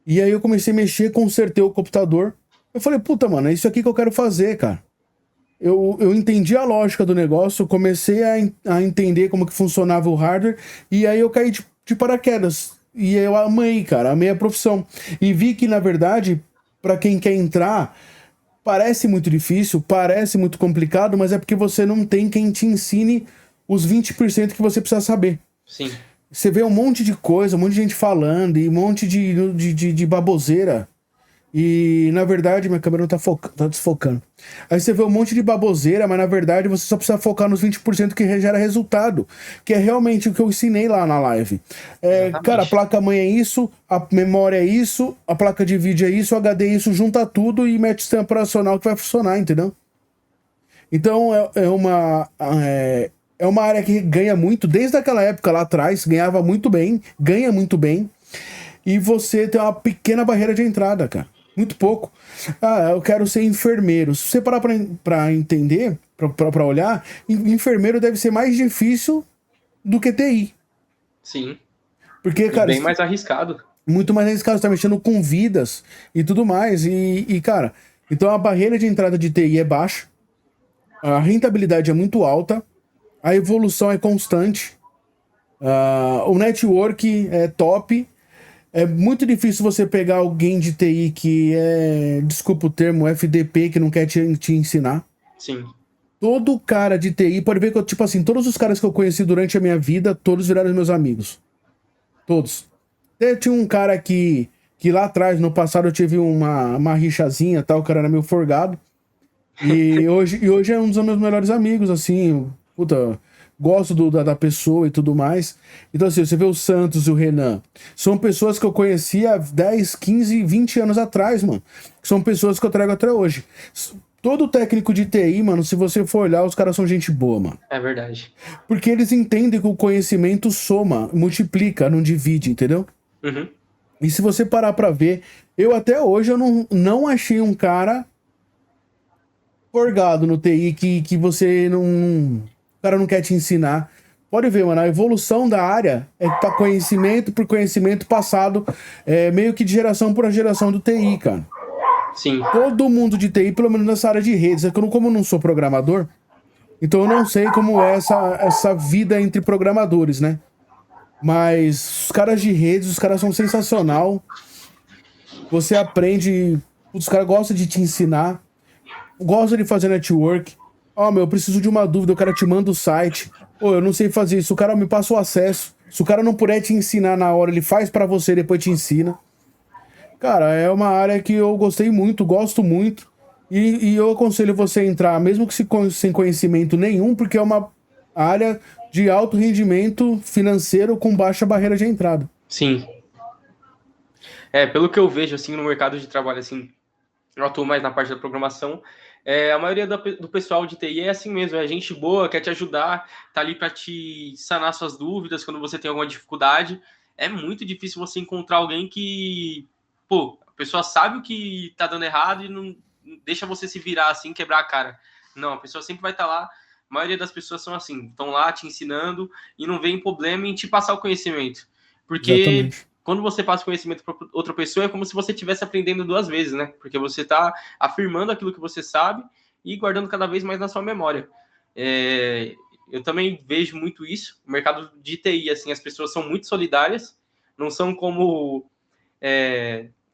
S1: E aí eu comecei a mexer, consertei o computador. Eu falei, puta, mano, é isso aqui que eu quero fazer, cara. Eu entendi a lógica do negócio, comecei a entender como que funcionava o hardware, e aí eu caí de paraquedas. E eu amei, cara, amei a profissão. E vi que, na verdade, pra quem quer entrar, parece muito difícil, parece muito complicado, mas é porque você não tem quem te ensine os 20% que você precisa saber.
S2: Sim.
S1: Você vê um monte de coisa, um monte de gente falando, e um monte de baboseira. E, na verdade, minha câmera não tá desfocando. Aí você vê um monte de baboseira, mas na verdade você só precisa focar nos 20% que gera resultado. Que é realmente o que eu ensinei lá na live. Cara, a placa-mãe é isso, a memória é isso, a placa de vídeo é isso, o HD é isso, junta tudo e mete sistema operacional que vai funcionar, entendeu? Então é uma área que ganha muito, desde aquela época lá atrás, ganhava muito bem, ganha muito bem. E você tem uma pequena barreira de entrada, cara. Muito pouco. Eu quero ser enfermeiro. Se você parar pra entender, pra olhar, enfermeiro deve ser mais difícil do que TI.
S2: Sim.
S1: Porque,
S2: E
S1: cara,
S2: bem mais arriscado.
S1: muito mais nesse caso, você tá mexendo com vidas e tudo mais. Cara, então a barreira de entrada de TI é baixa, a rentabilidade é muito alta, a evolução é constante, o network é top. É muito difícil você pegar alguém de TI que desculpa o termo, FDP, que não quer te ensinar.
S2: Sim.
S1: Todo cara de TI, pode ver que, tipo assim, todos os caras que eu conheci durante a minha vida, todos viraram meus amigos. Todos. Tinha um cara que lá atrás, no passado, eu tive uma rixazinha, tal, o cara era meio forgado. E hoje é um dos meus melhores amigos, assim, puta, gosto da pessoa e tudo mais. Então, assim, você vê o Santos e o Renan, são pessoas que eu conhecia há 10, 15, 20 anos atrás, mano. São pessoas que eu trago até hoje. Todo técnico de TI, mano, se você for olhar, os caras são gente boa, mano.
S2: É verdade.
S1: Porque eles entendem que o conhecimento soma, multiplica, não divide, entendeu?
S2: Uhum.
S1: E se você parar pra ver, eu até hoje eu não achei um cara forgado no TI que você não. O cara não quer te ensinar. Pode ver, mano, a evolução da área é para conhecimento por conhecimento passado, meio que de geração por geração do TI, cara.
S2: Sim.
S1: Todo mundo de TI, pelo menos nessa área de redes, é que como eu não sou programador, então eu não sei como é essa vida entre programadores, né? Mas os caras de redes, os caras são sensacional. Você aprende, os caras gostam de te ensinar, gostam de fazer network. Meu, eu preciso de uma dúvida, o cara te manda o site. Eu não sei fazer isso, o cara me passa o acesso. Se o cara não puder te ensinar na hora, ele faz pra você, depois te ensina. Cara, é uma área que eu gostei muito, gosto muito. E eu aconselho você a entrar, mesmo que sem conhecimento nenhum, porque é uma área de alto rendimento financeiro com baixa barreira de entrada.
S2: Sim. Pelo que eu vejo, assim, no mercado de trabalho, assim, eu atuo mais na parte da programação, a maioria do pessoal de TI é assim mesmo, é gente boa, quer te ajudar, tá ali para te sanar suas dúvidas quando você tem alguma dificuldade. É muito difícil você encontrar alguém que, pô, a pessoa sabe o que tá dando errado e não deixa você se virar assim, quebrar a cara. Não, a pessoa sempre vai estar lá. A maioria das pessoas são assim, estão lá te ensinando e não vem problema em te passar o conhecimento. Porque
S1: Exatamente.
S2: quando você passa conhecimento para outra pessoa, é como se você estivesse aprendendo duas vezes, né? Porque você está afirmando aquilo que você sabe e guardando cada vez mais na sua memória. Eu também vejo muito isso. O mercado de TI, assim, as pessoas são muito solidárias, não são como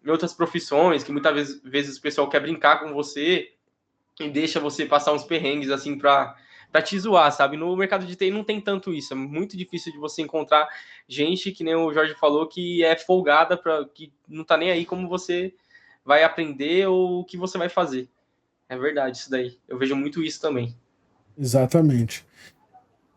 S2: em outras profissões, que muitas vezes o pessoal quer brincar com você e deixa você passar uns perrengues, assim, pra te zoar, sabe? No mercado de TI não tem tanto isso. É muito difícil de você encontrar gente, que nem o Jorge falou, que é folgada, que não tá nem aí como você vai aprender ou o que você vai fazer. É verdade isso daí. Eu vejo muito isso também.
S1: Exatamente.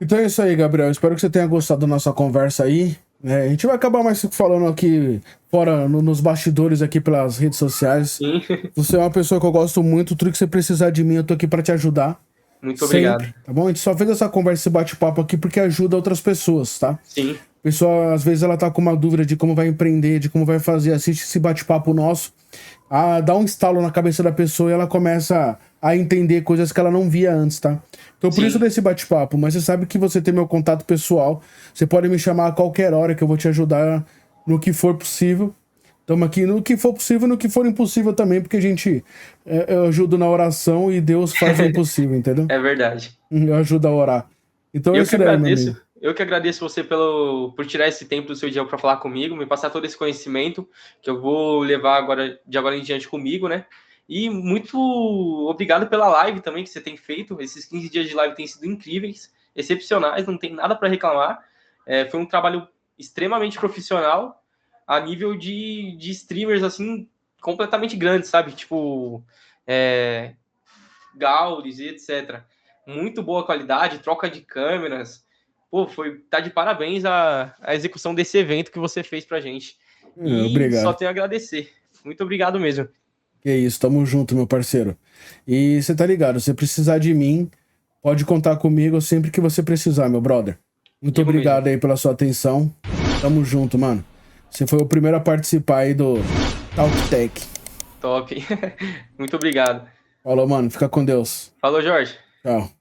S1: Então é isso aí, Gabriel. Espero que você tenha gostado da nossa conversa aí. A gente vai acabar mais falando aqui fora, nos bastidores aqui pelas redes sociais.
S2: Sim.
S1: Você é uma pessoa que eu gosto muito. Tudo que você precisar de mim, eu tô aqui pra te ajudar.
S2: Muito obrigado.
S1: Sempre, tá bom? A gente só fez essa conversa, esse bate-papo aqui porque ajuda outras pessoas, tá?
S2: Sim.
S1: A pessoa, às vezes, ela tá com uma dúvida de como vai empreender, de como vai fazer, assiste esse bate-papo nosso, dá um estalo na cabeça da pessoa e ela começa a entender coisas que ela não via antes, tá? Então, por
S2: Sim.
S1: isso desse bate-papo. Mas você sabe que você tem meu contato pessoal, você pode me chamar a qualquer hora que eu vou te ajudar no que for possível. Estamos aqui no que for possível, no que for impossível também, porque a gente eu ajudo na oração e Deus faz o impossível, entendeu?
S2: É verdade.
S1: Eu ajudo a orar. Então é isso daí, meu amigo.
S2: Eu que agradeço você por tirar esse tempo do seu dia para falar comigo, me passar todo esse conhecimento que eu vou levar de agora em diante comigo, né? E muito obrigado pela live também que você tem feito. Esses 15 dias de live têm sido incríveis, excepcionais, não tem nada para reclamar. Foi um trabalho extremamente profissional a nível de streamers, assim, completamente grandes, sabe? Tipo, Gaules e etc. Muito boa qualidade, troca de câmeras. Pô, tá de parabéns a execução desse evento que você fez pra gente. E
S1: Obrigado.
S2: só tenho a agradecer. Muito obrigado mesmo.
S1: Que isso, tamo junto, meu parceiro. E você tá ligado, se precisar de mim, pode contar comigo sempre que você precisar, meu brother. Muito obrigado aí pela sua atenção. Tamo junto, mano. Você foi o primeiro a participar aí do Talk Tech.
S2: Top. Muito obrigado.
S1: Falou, mano. Fica com Deus.
S2: Falou, Jorge.
S1: Tchau.